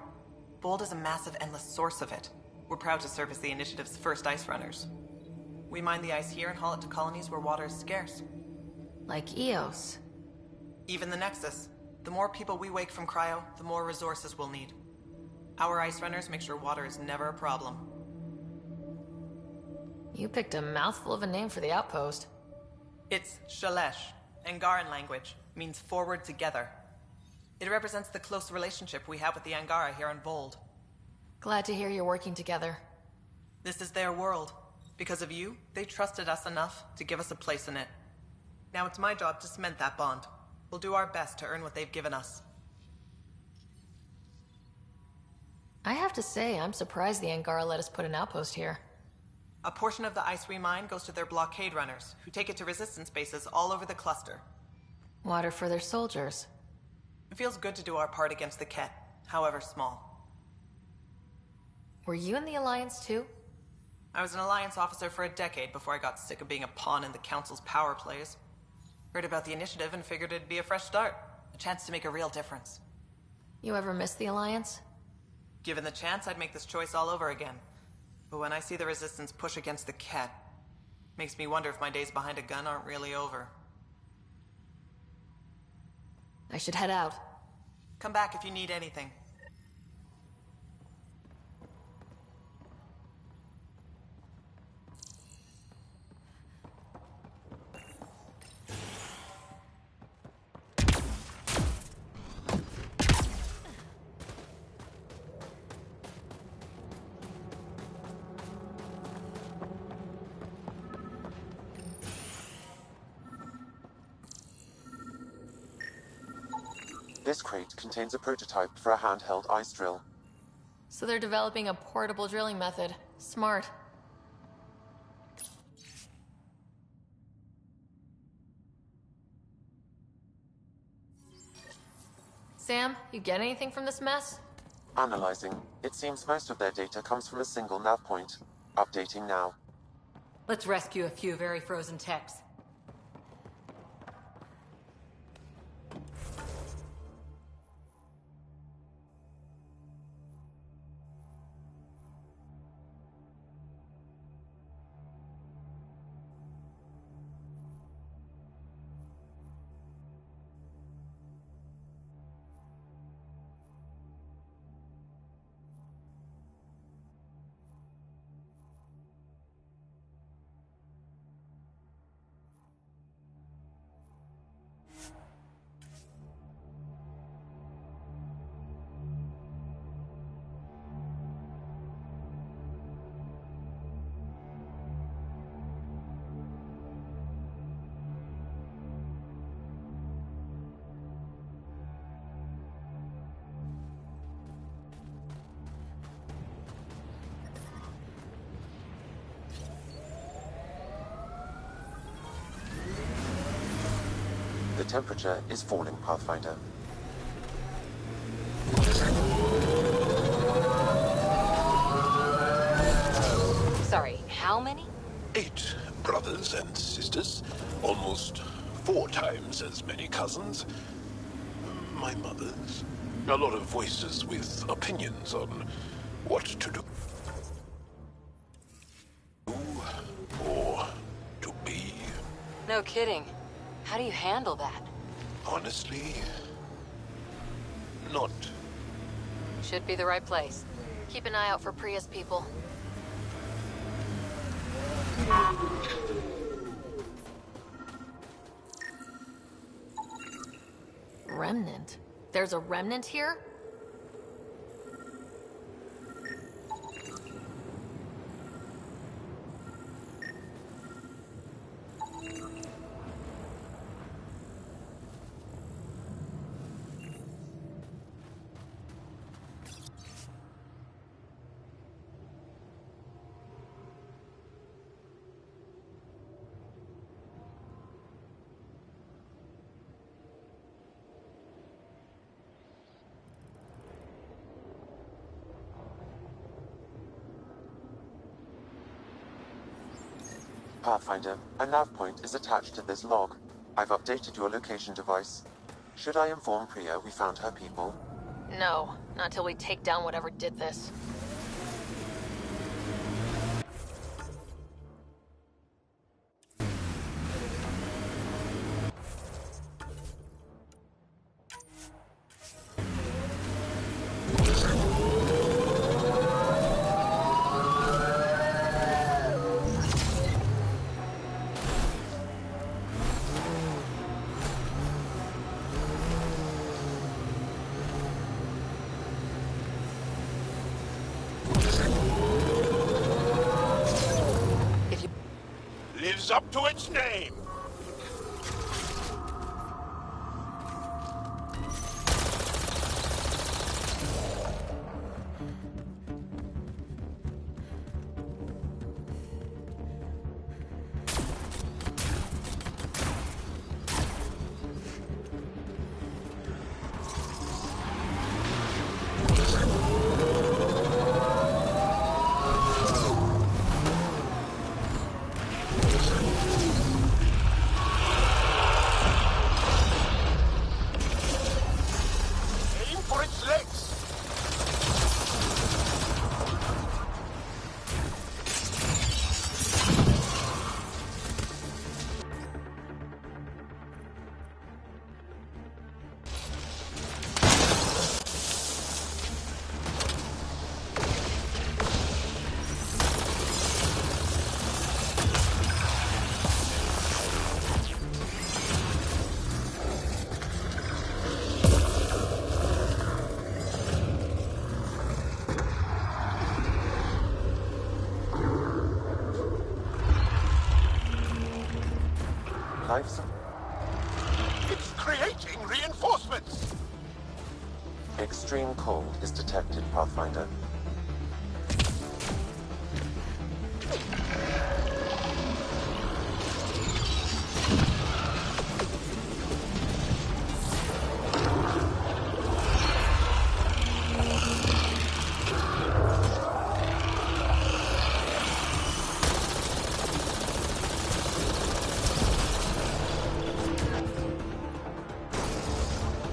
Vold is a massive, endless source of it. We're proud to serve as the initiative's first ice runners. We mine the ice here and haul it to colonies where water is scarce.
Like Eos.
Even the Nexus. The more people we wake from cryo, the more resources we'll need. Our ice runners make sure water is never a problem.
You picked a mouthful of a name for the outpost.
It's Shalesh. Angaran language. Means forward together. It represents the close relationship we have with the Angara here on Vold.
Glad to hear you're working together.
This is their world. Because of you, they trusted us enough to give us a place in it. Now it's my job to cement that bond. We'll do our best to earn what they've given us.
I have to say, I'm surprised the Angara let us put an outpost here.
A portion of the ice we mine goes to their blockade runners, who take it to resistance bases all over the cluster.
Water for their soldiers.
It feels good to do our part against the Ket, however small.
Were you in the Alliance too?
I was an Alliance officer for a decade before I got sick of being a pawn in the Council's power plays. Heard about the initiative and figured it'd be a fresh start. A chance to make a real difference.
You ever miss the Alliance?
Given the chance, I'd make this choice all over again. But when I see the Resistance push against the Ket, makes me wonder if my days behind a gun aren't really over.
I should head out.
Come back if you need anything.
This crate contains a prototype for a handheld ice drill.
So they're developing a portable drilling method. Smart. Sam, you get anything from this mess?
Analyzing. It seems most of their data comes from a single nav point. Updating now.
Let's rescue a few very frozen techs.
The temperature is falling, Pathfinder.
Sorry, how many?
8 brothers and sisters. Almost 4 times as many cousins. My mother's. A lot of voices with opinions on what to do. Or to be.
No kidding. How do you handle that?
Honestly, not.
Should be the right place.
Keep an eye out for Priya's people. Remnant? There's a remnant here?
Pathfinder, a nav point is attached to this log. I've updated your location device. Should I inform Priya we found her people?
No, not till we take down whatever did this.
Lives up to its name.
Life support.
It's creating reinforcements.
Extreme cold is detected, Pathfinder.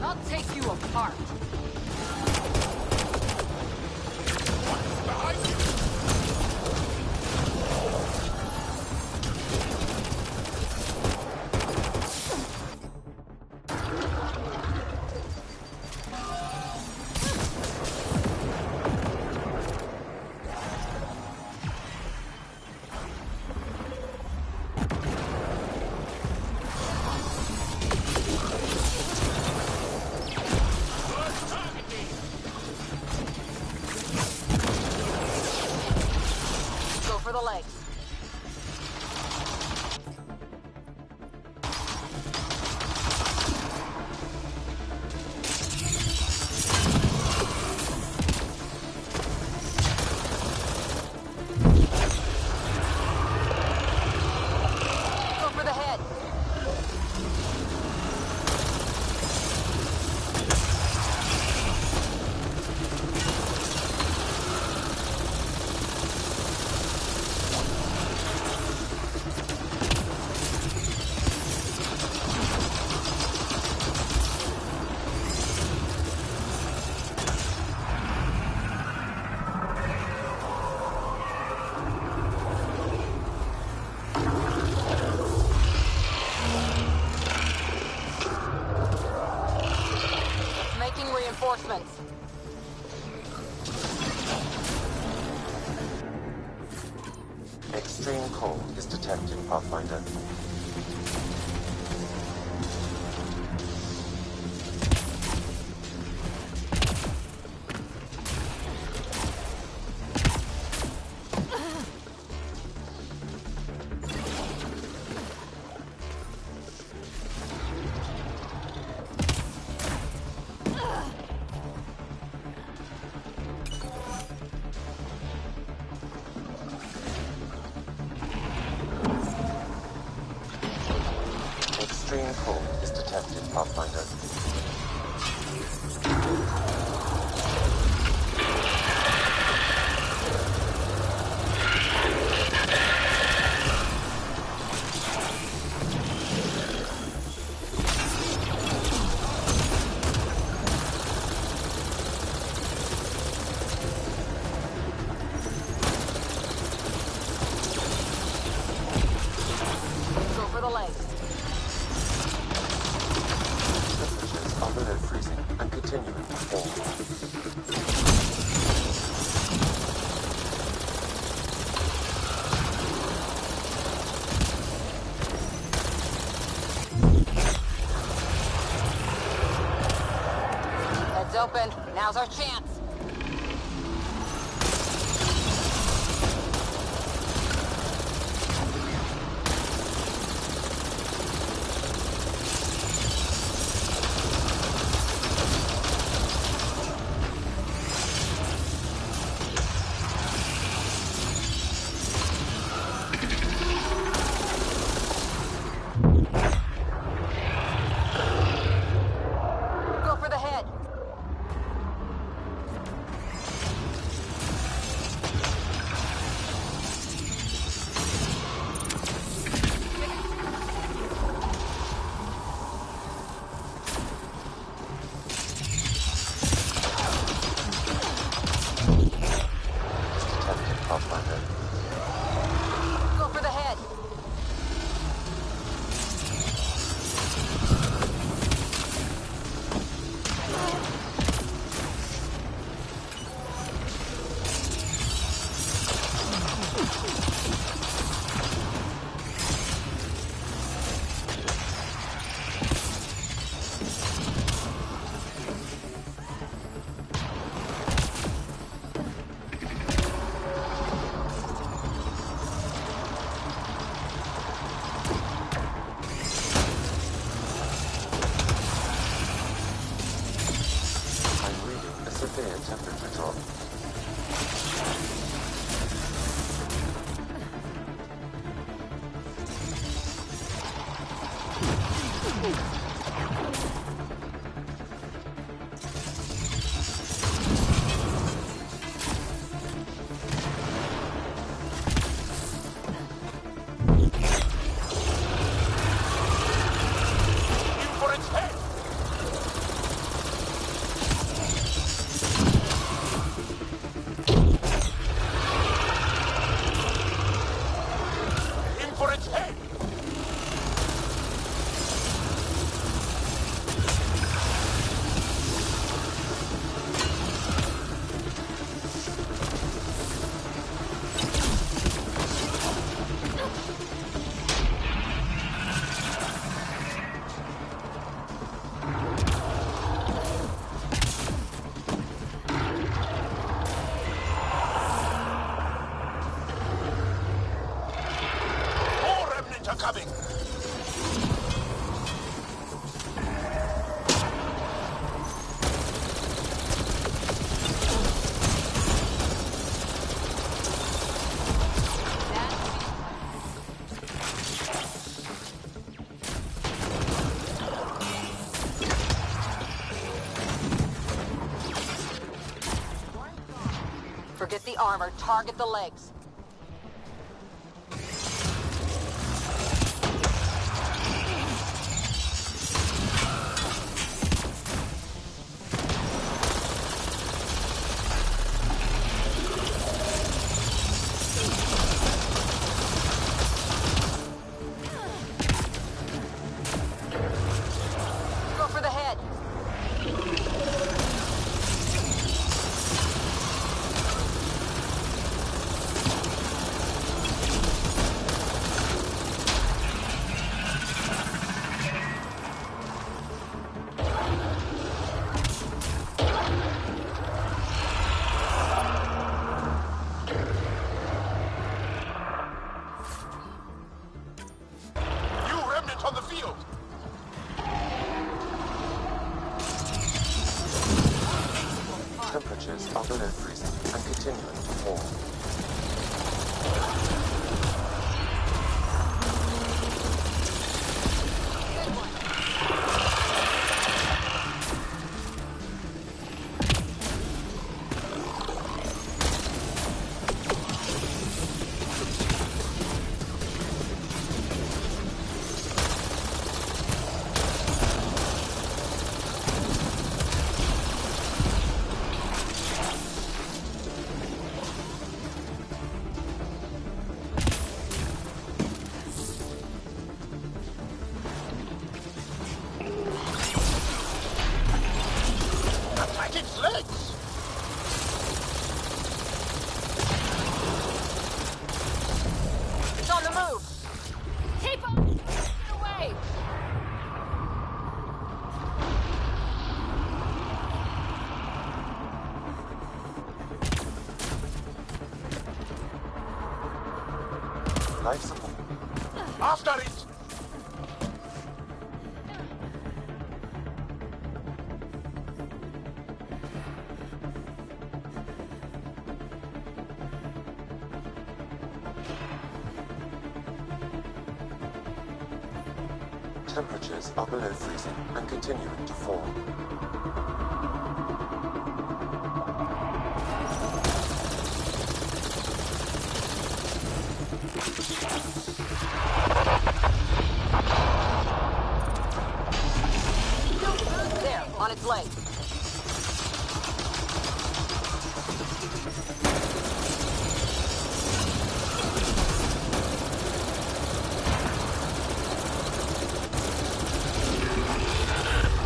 I'll take you apart. Go for the legs. Go for the head. Making reinforcements.
Extreme cold is detected, Pathfinder. Extreme cold is detected, Pathfinder.
Go for the legs.
Temperatures are below freezing and continuing to fall.
Heads open. Now's our chance. Go for the head.
severe temperature drop.
Forget the armor, target the legs. Go for the head.
On the field!
Temperatures are below freezing and continuing to fall.
Attack its legs!
It's on the move.
Keep on! Get away!
Life support.
After it!
Temperatures are below freezing and continuing to fall.
There, on its leg.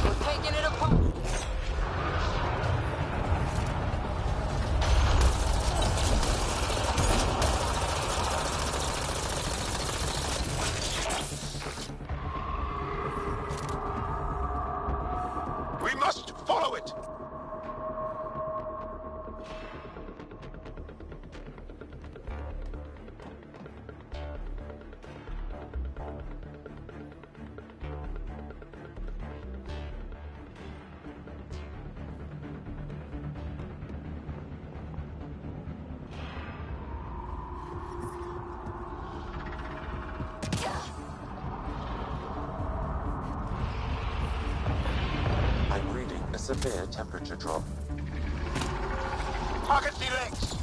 We're taking it apart.
We must follow it!
severe temperature drop.
Target select!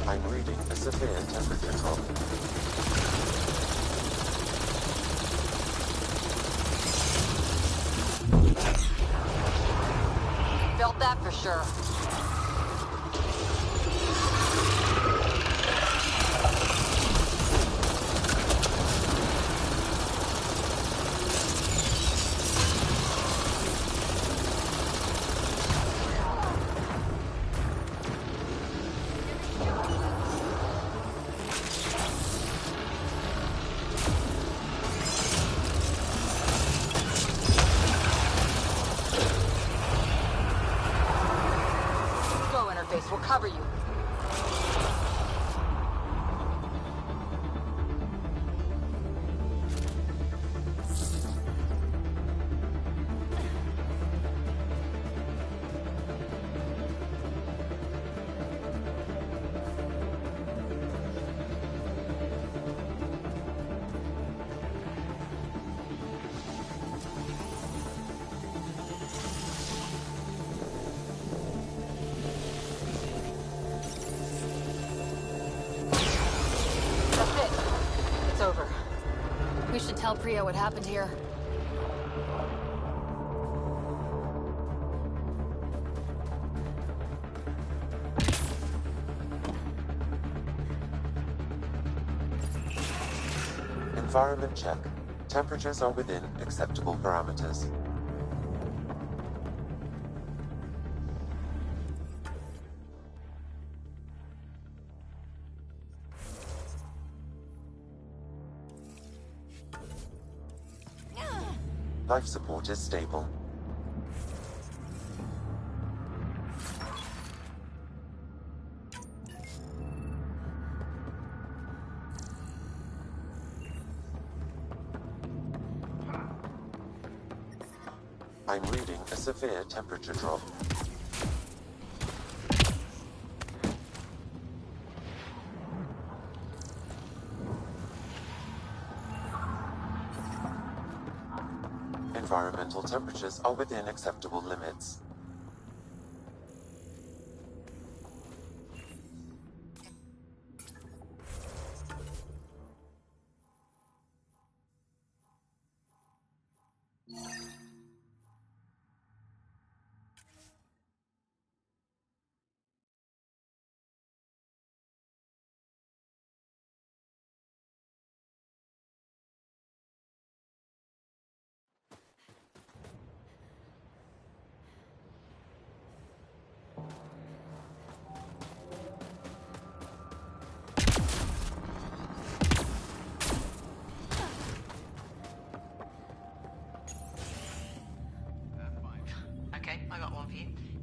I'm reading a severe temperature drop.
Felt that for sure. We'll cover you. Over. We should tell Priya what happened here.
Environment check. Temperatures are within acceptable parameters. Life support is stable. I'm reading a severe temperature drop. Environmental temperatures are within acceptable limits.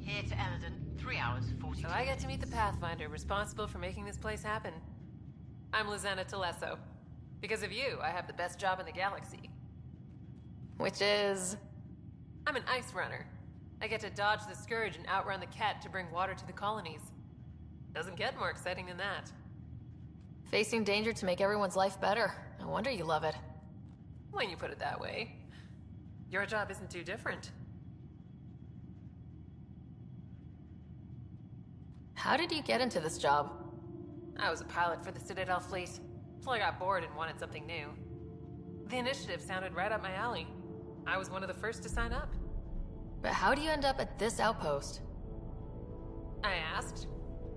Here to Eldon, 3 hours, 42
So I get to meet the Pathfinder responsible for making this place happen. I'm Lizanna Telesso. Because of you, I have the best job in the galaxy.
Which is...
I'm an ice runner. I get to dodge the Scourge and outrun the Ket to bring water to the colonies. Doesn't get more exciting than that.
Facing danger to make everyone's life better. No wonder you love it.
When you put it that way. Your job isn't too different.
How did you get into this job?
I was a pilot for the Citadel fleet, till I got bored and wanted something new. The initiative sounded right up my alley. I was one of the first to sign up.
But how do you end up at this outpost?
I asked.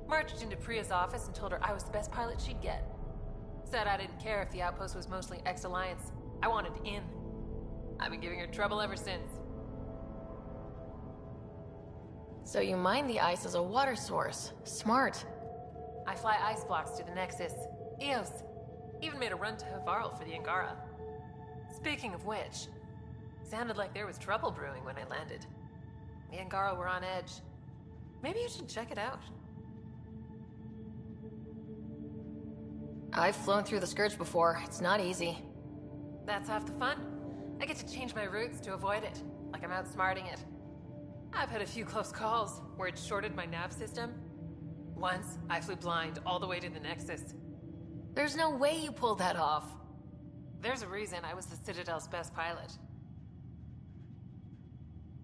Marched into Priya's office and told her I was the best pilot she'd get. Said I didn't care if the outpost was mostly ex-Alliance. I wanted in. I've been giving her trouble ever since.
So you mine the ice as a water source. Smart.
I fly ice blocks to the Nexus. Eos. Even made a run to Havarl for the Angara. Speaking of which, sounded like there was trouble brewing when I landed. The Angara were on edge. Maybe you should check it out.
I've flown through the Scourge before. It's not easy.
That's half the fun. I get to change my routes to avoid it, like I'm outsmarting it. I've had a few close calls where it shorted my nav system. Once, I flew blind all the way to the Nexus.
There's no way you pulled that off.
There's a reason I was the Citadel's best pilot.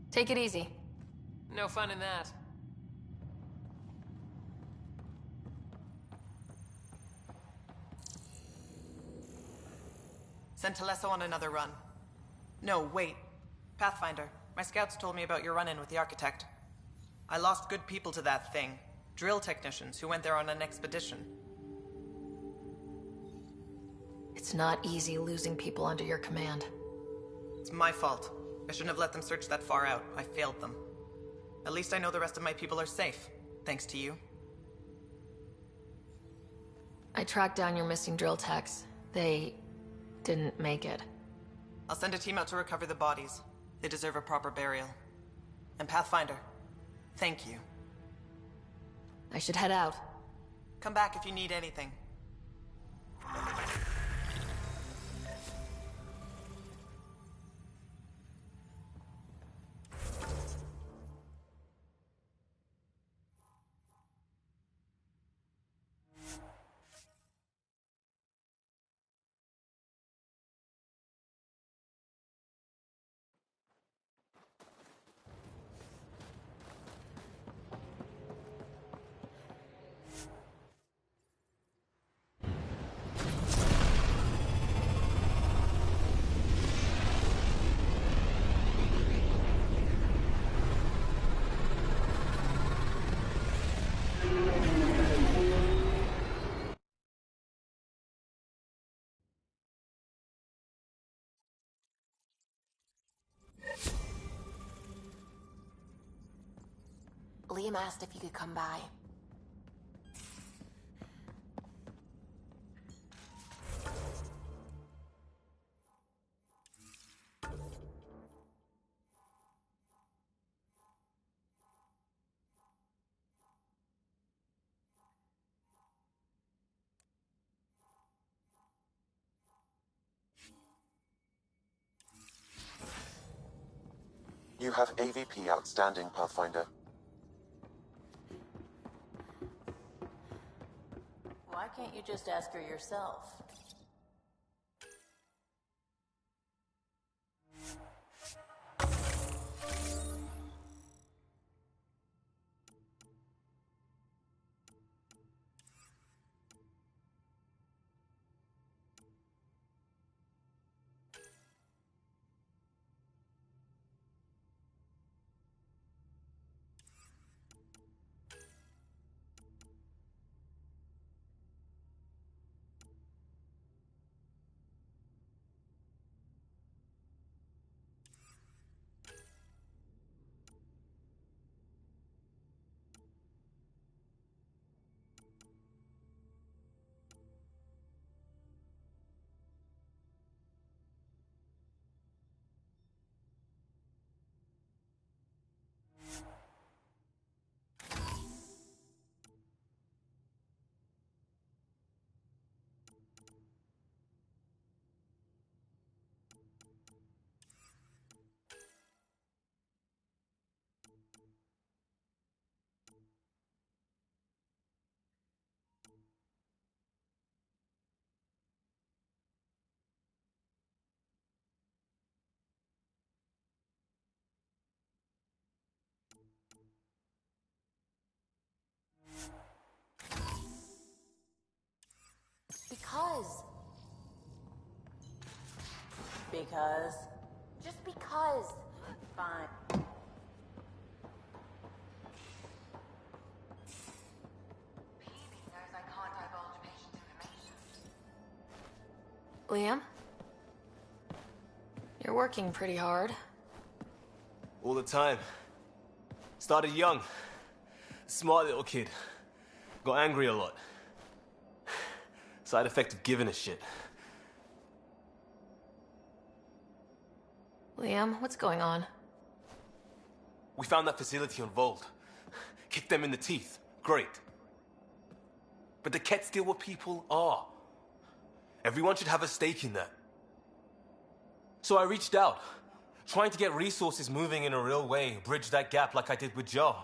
Take it easy.
No fun in that.
Send Telesso on another run. No, wait. Pathfinder, my scouts told me about your run-in with the Architect. I lost good people to that thing. Drill technicians who went there on an expedition.
It's not easy losing people under your command.
It's my fault. I shouldn't have let them search that far out. I failed them. At least I know the rest of my people are safe, thanks to you.
I tracked down your missing drill techs. They didn't make it.
I'll send a team out to recover the bodies. They deserve a proper burial. And Pathfinder, thank you.
I should head out.
Come back if you need anything.
Liam asked if you could come by.
You have AVP outstanding, Pathfinder.
Why can't you just ask her yourself?
Because.
Because?
Just because.
Fine.
Liam? You're working pretty hard.
All the time. Started young. Smart little kid. Got angry a lot. Side effect of giving a shit.
Liam, what's going on?
We found that facility on Vold. Kicked them in the teeth. Great. But the Ket's still what people are. Everyone should have a stake in that. So I reached out, trying to get resources moving in a real way, bridge that gap like I did with Joe.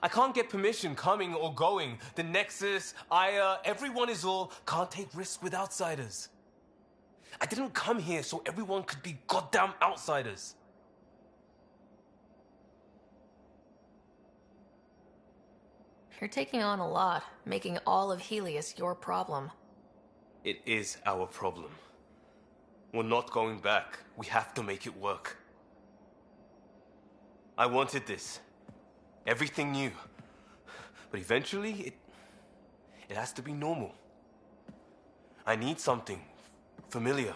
I can't get permission coming or going. The Nexus, Aya, everyone is all can't take risks with outsiders. I didn't come here so everyone could be goddamn outsiders.
You're taking on a lot, making all of Helios your problem.
It is our problem. We're not going back. We have to make it work. I wanted this. Everything new. But eventually, it has to be normal. I need something familiar.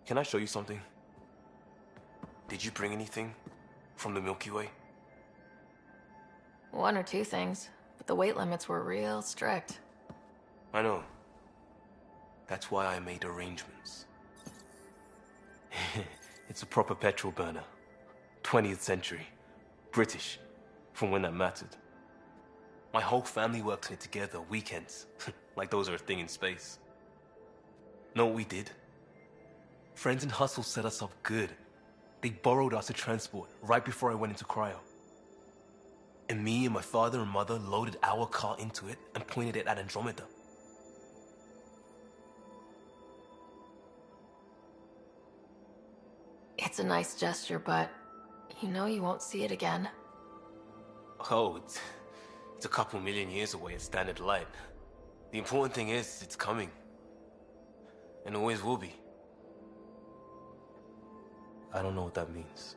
Can I show you something? Did you bring anything from the Milky Way?
One or two things, but the weight limits were real strict.
I know. That's why I made arrangements. It's a proper petrol burner. 20th century. British. From when that mattered. My whole family worked on it together, weekends. Like those are a thing in space. Know what we did? Friends in Hustle set us up good. They borrowed us to transport right before I went into cryo. And me and my father and mother loaded our car into it and pointed it at Andromeda.
It's a nice gesture, but you know you won't see it again.
Oh, it's a couple million years away at standard light. The important thing is, it's coming. And always will be. I don't know what that means.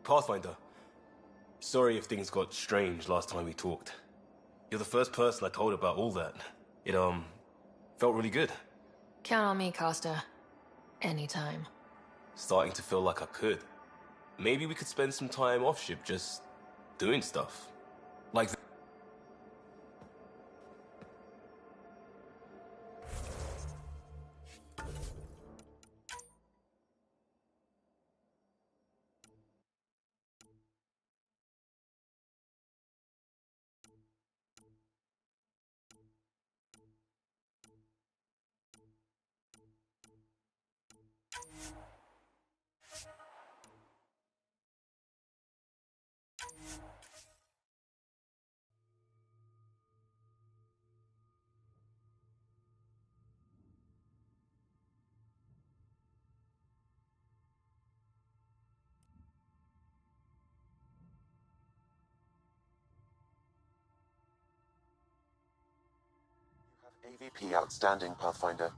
Pathfinder, sorry if things got strange last time we talked. You're the first person I told about all that. It, felt really good.
Count on me, Costa. Anytime.
Starting to feel like I could. Maybe we could spend some time off ship just doing stuff. Like
AVP outstanding, Pathfinder.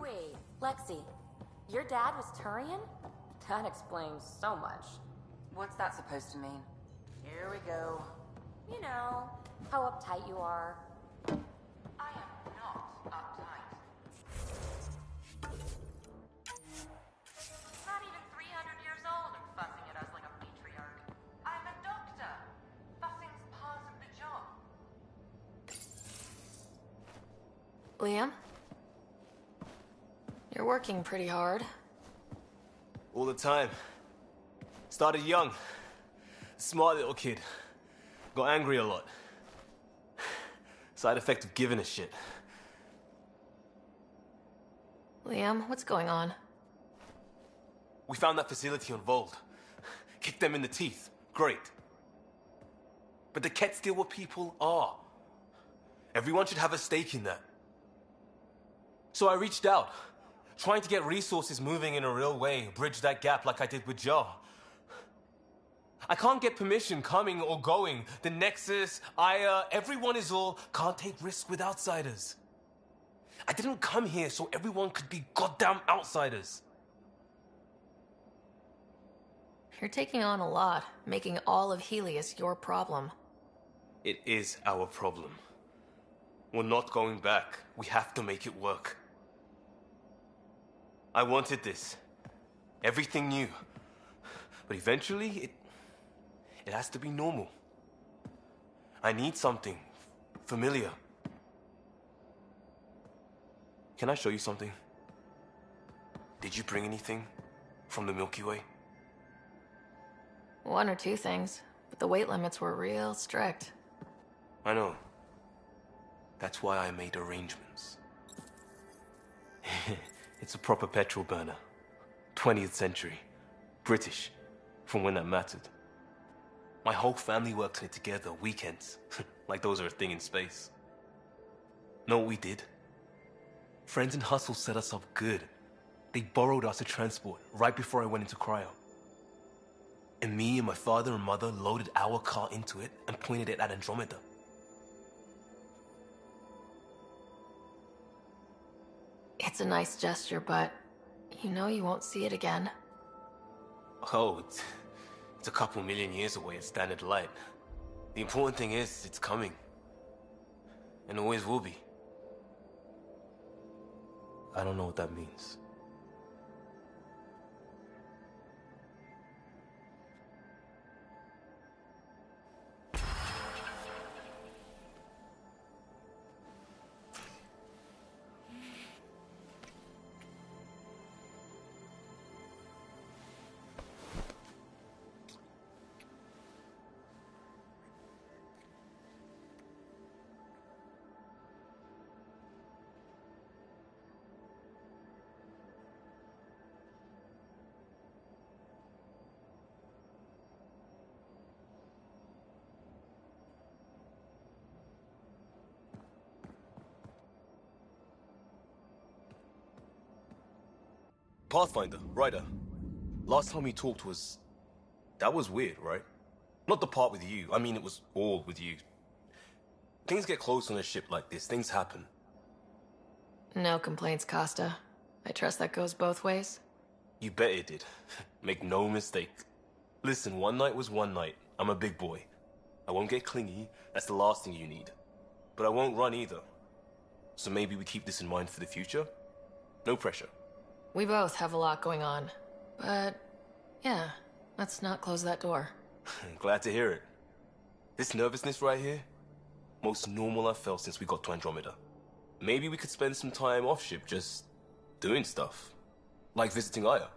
Wait, Lexi, your dad was Turian? That explains so much.
What's that supposed to mean?
Here we go. You know, how uptight you are.
I am not uptight. Not even 300 years old and fussing at us like a matriarch. I'm a doctor. Fussing's part of the job.
Liam? You're working pretty hard.
All the time. Started young. Smart little kid. Got angry a lot. Side effect of giving a shit.
Liam, what's going on?
We found that facility on Vold. Kicked them in the teeth. Great. But the Ket's still what people are. Everyone should have a stake in that. So I reached out, trying to get resources moving in a real way, bridge that gap like I did with Joe. I can't get permission coming or going. The Nexus, Aya, everyone is all can't take risks with outsiders. I didn't come here so everyone could be goddamn outsiders.
You're taking on a lot, making all of Helios your problem.
It is our problem. We're not going back. We have to make it work. I wanted this. Everything new. But eventually, it has to be normal. I need something familiar. Can I show you something? Did you bring anything from the Milky Way?
One or two things, but the weight limits were real strict.
I know. That's why I made arrangements. It's a proper petrol burner. 20th century. British. From when that mattered. My whole family worked on it together, weekends. Like those are a thing in space. Know what we did? Friends in Hustle set us up good. They borrowed us to transport right before I went into cryo. And me and my father and mother loaded our car into it and pointed it at Andromeda.
It's a nice gesture, but you know you won't see it again.
Oh, it's a couple million years away at standard light. The important thing is, it's coming. And always will be. I don't know what that means. Pathfinder, Ryder. Last time we talked was... That was weird, right? Not the part with you. I mean, it was all with you. Things get close on a ship like this. Things happen.
No complaints, Costa. I trust that goes both ways.
You bet it did. Make no mistake. Listen, one night was one night. I'm a big boy. I won't get clingy. That's the last thing you need. But I won't run either. So maybe we keep this in mind for the future? No pressure.
We both have a lot going on. But, yeah, let's not close that door.
Glad to hear it. This nervousness right here, most normal I've felt since we got to Andromeda. Maybe we could spend some time off-ship just doing stuff. Like visiting Aya.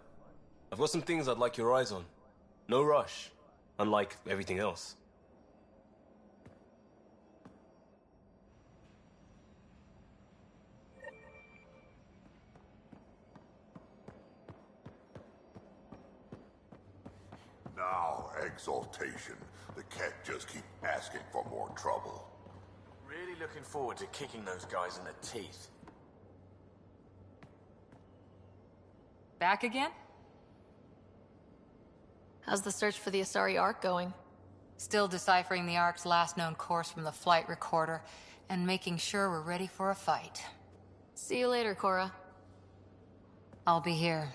I've got some things I'd like your eyes on. No rush, unlike everything else.
Now, exaltation. The Ket just keep asking for more trouble.
Really looking forward to kicking those guys in the teeth.
Back again?
How's the search for the Asari Ark going?
Still deciphering the Ark's last known course from the flight recorder and making sure we're ready for a fight.
See you later, Cora.
I'll be here.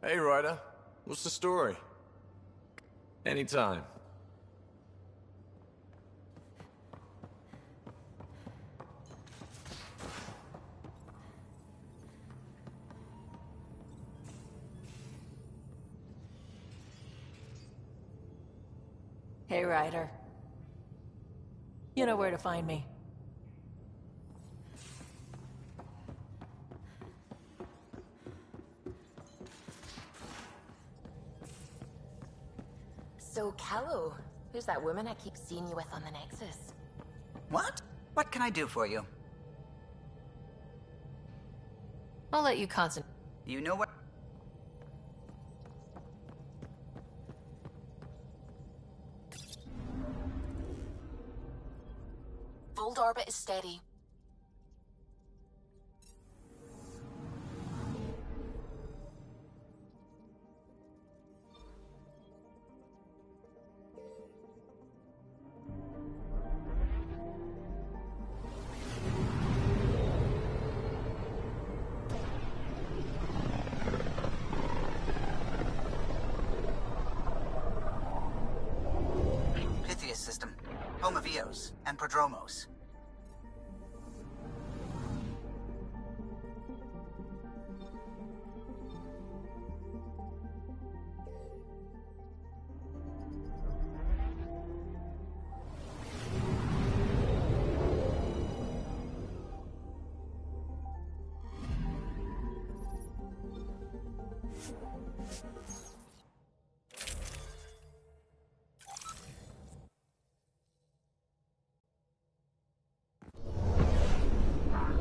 Hey, Ryder. What's the story? Anytime.
Hey, Ryder. You know where to find me.
So, Callow, who's that woman I keep seeing you with on the Nexus?
What? What can I do for you?
I'll let you concentrate.
You know what?
Fold orbit is steady.
Pythias system. Home of Eos and Prodromos.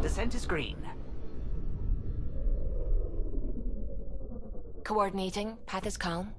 Descent is green.
Coordinating. Path is calm.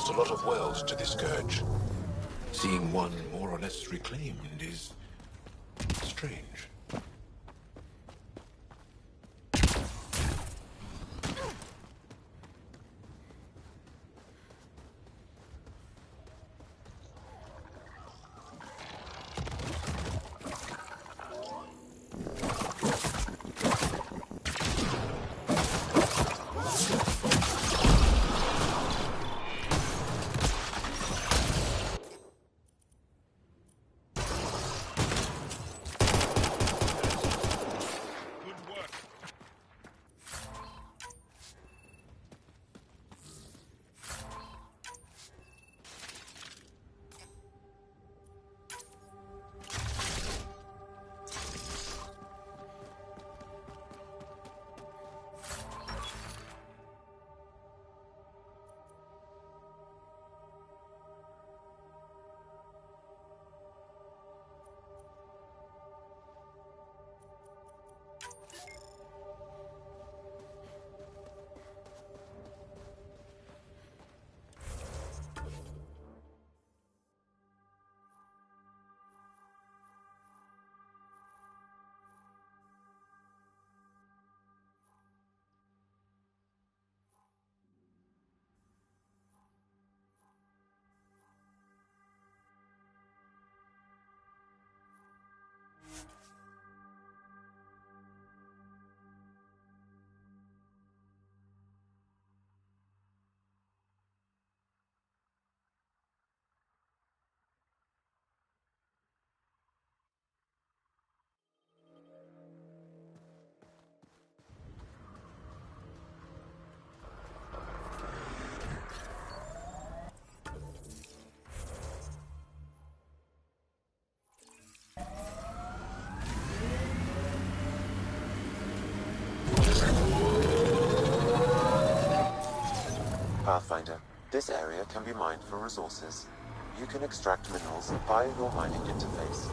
a lot of worlds to this scourge. Seeing one more or less reclaimed is strange.
Pathfinder, this area can be mined for resources. You can extract minerals via your mining interface.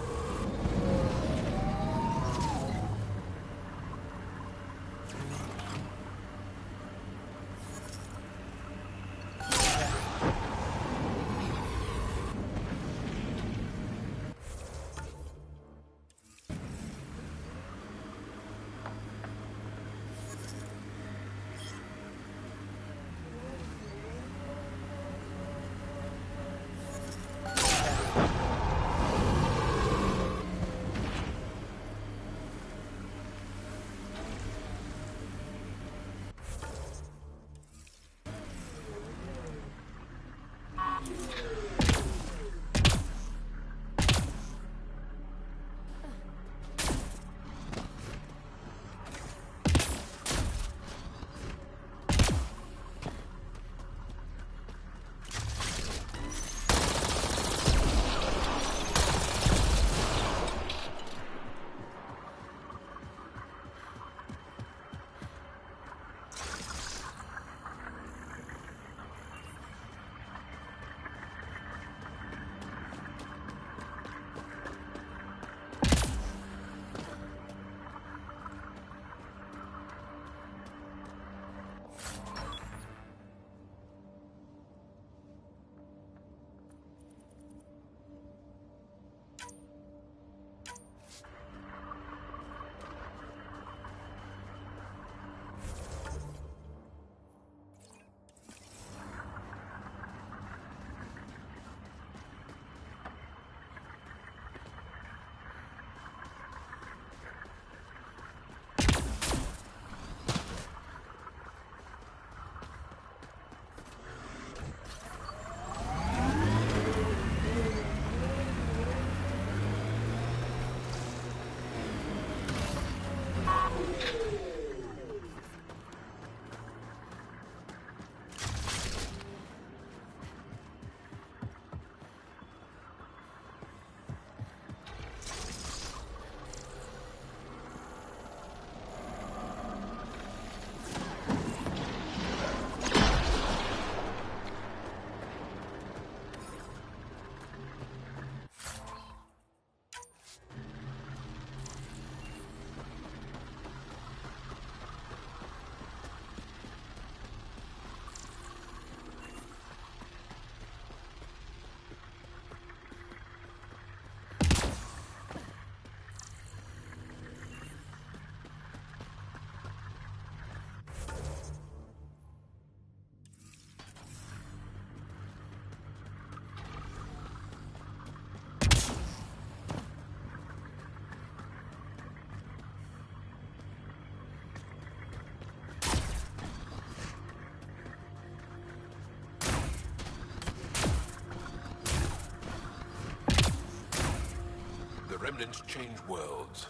remnants change worlds,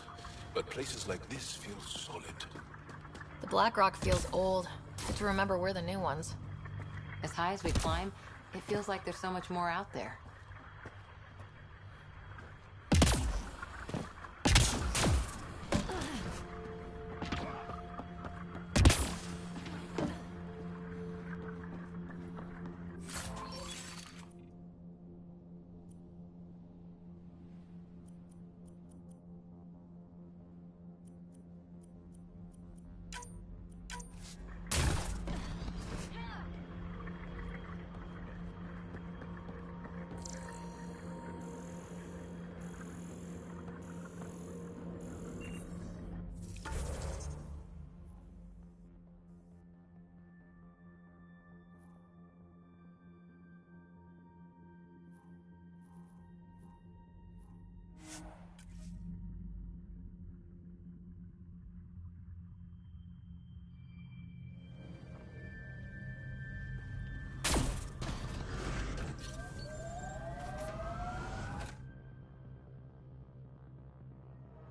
but places like this feel solid.
The Black Rock feels old. Good to remember we're the new ones.
As high as we climb, it feels like there's so much more out there.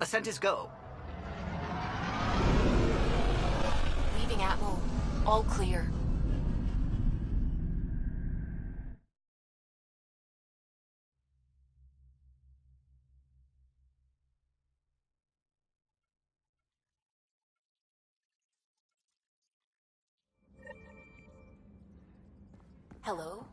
Ascent is go.
Leaving Atmo. All clear. Hello?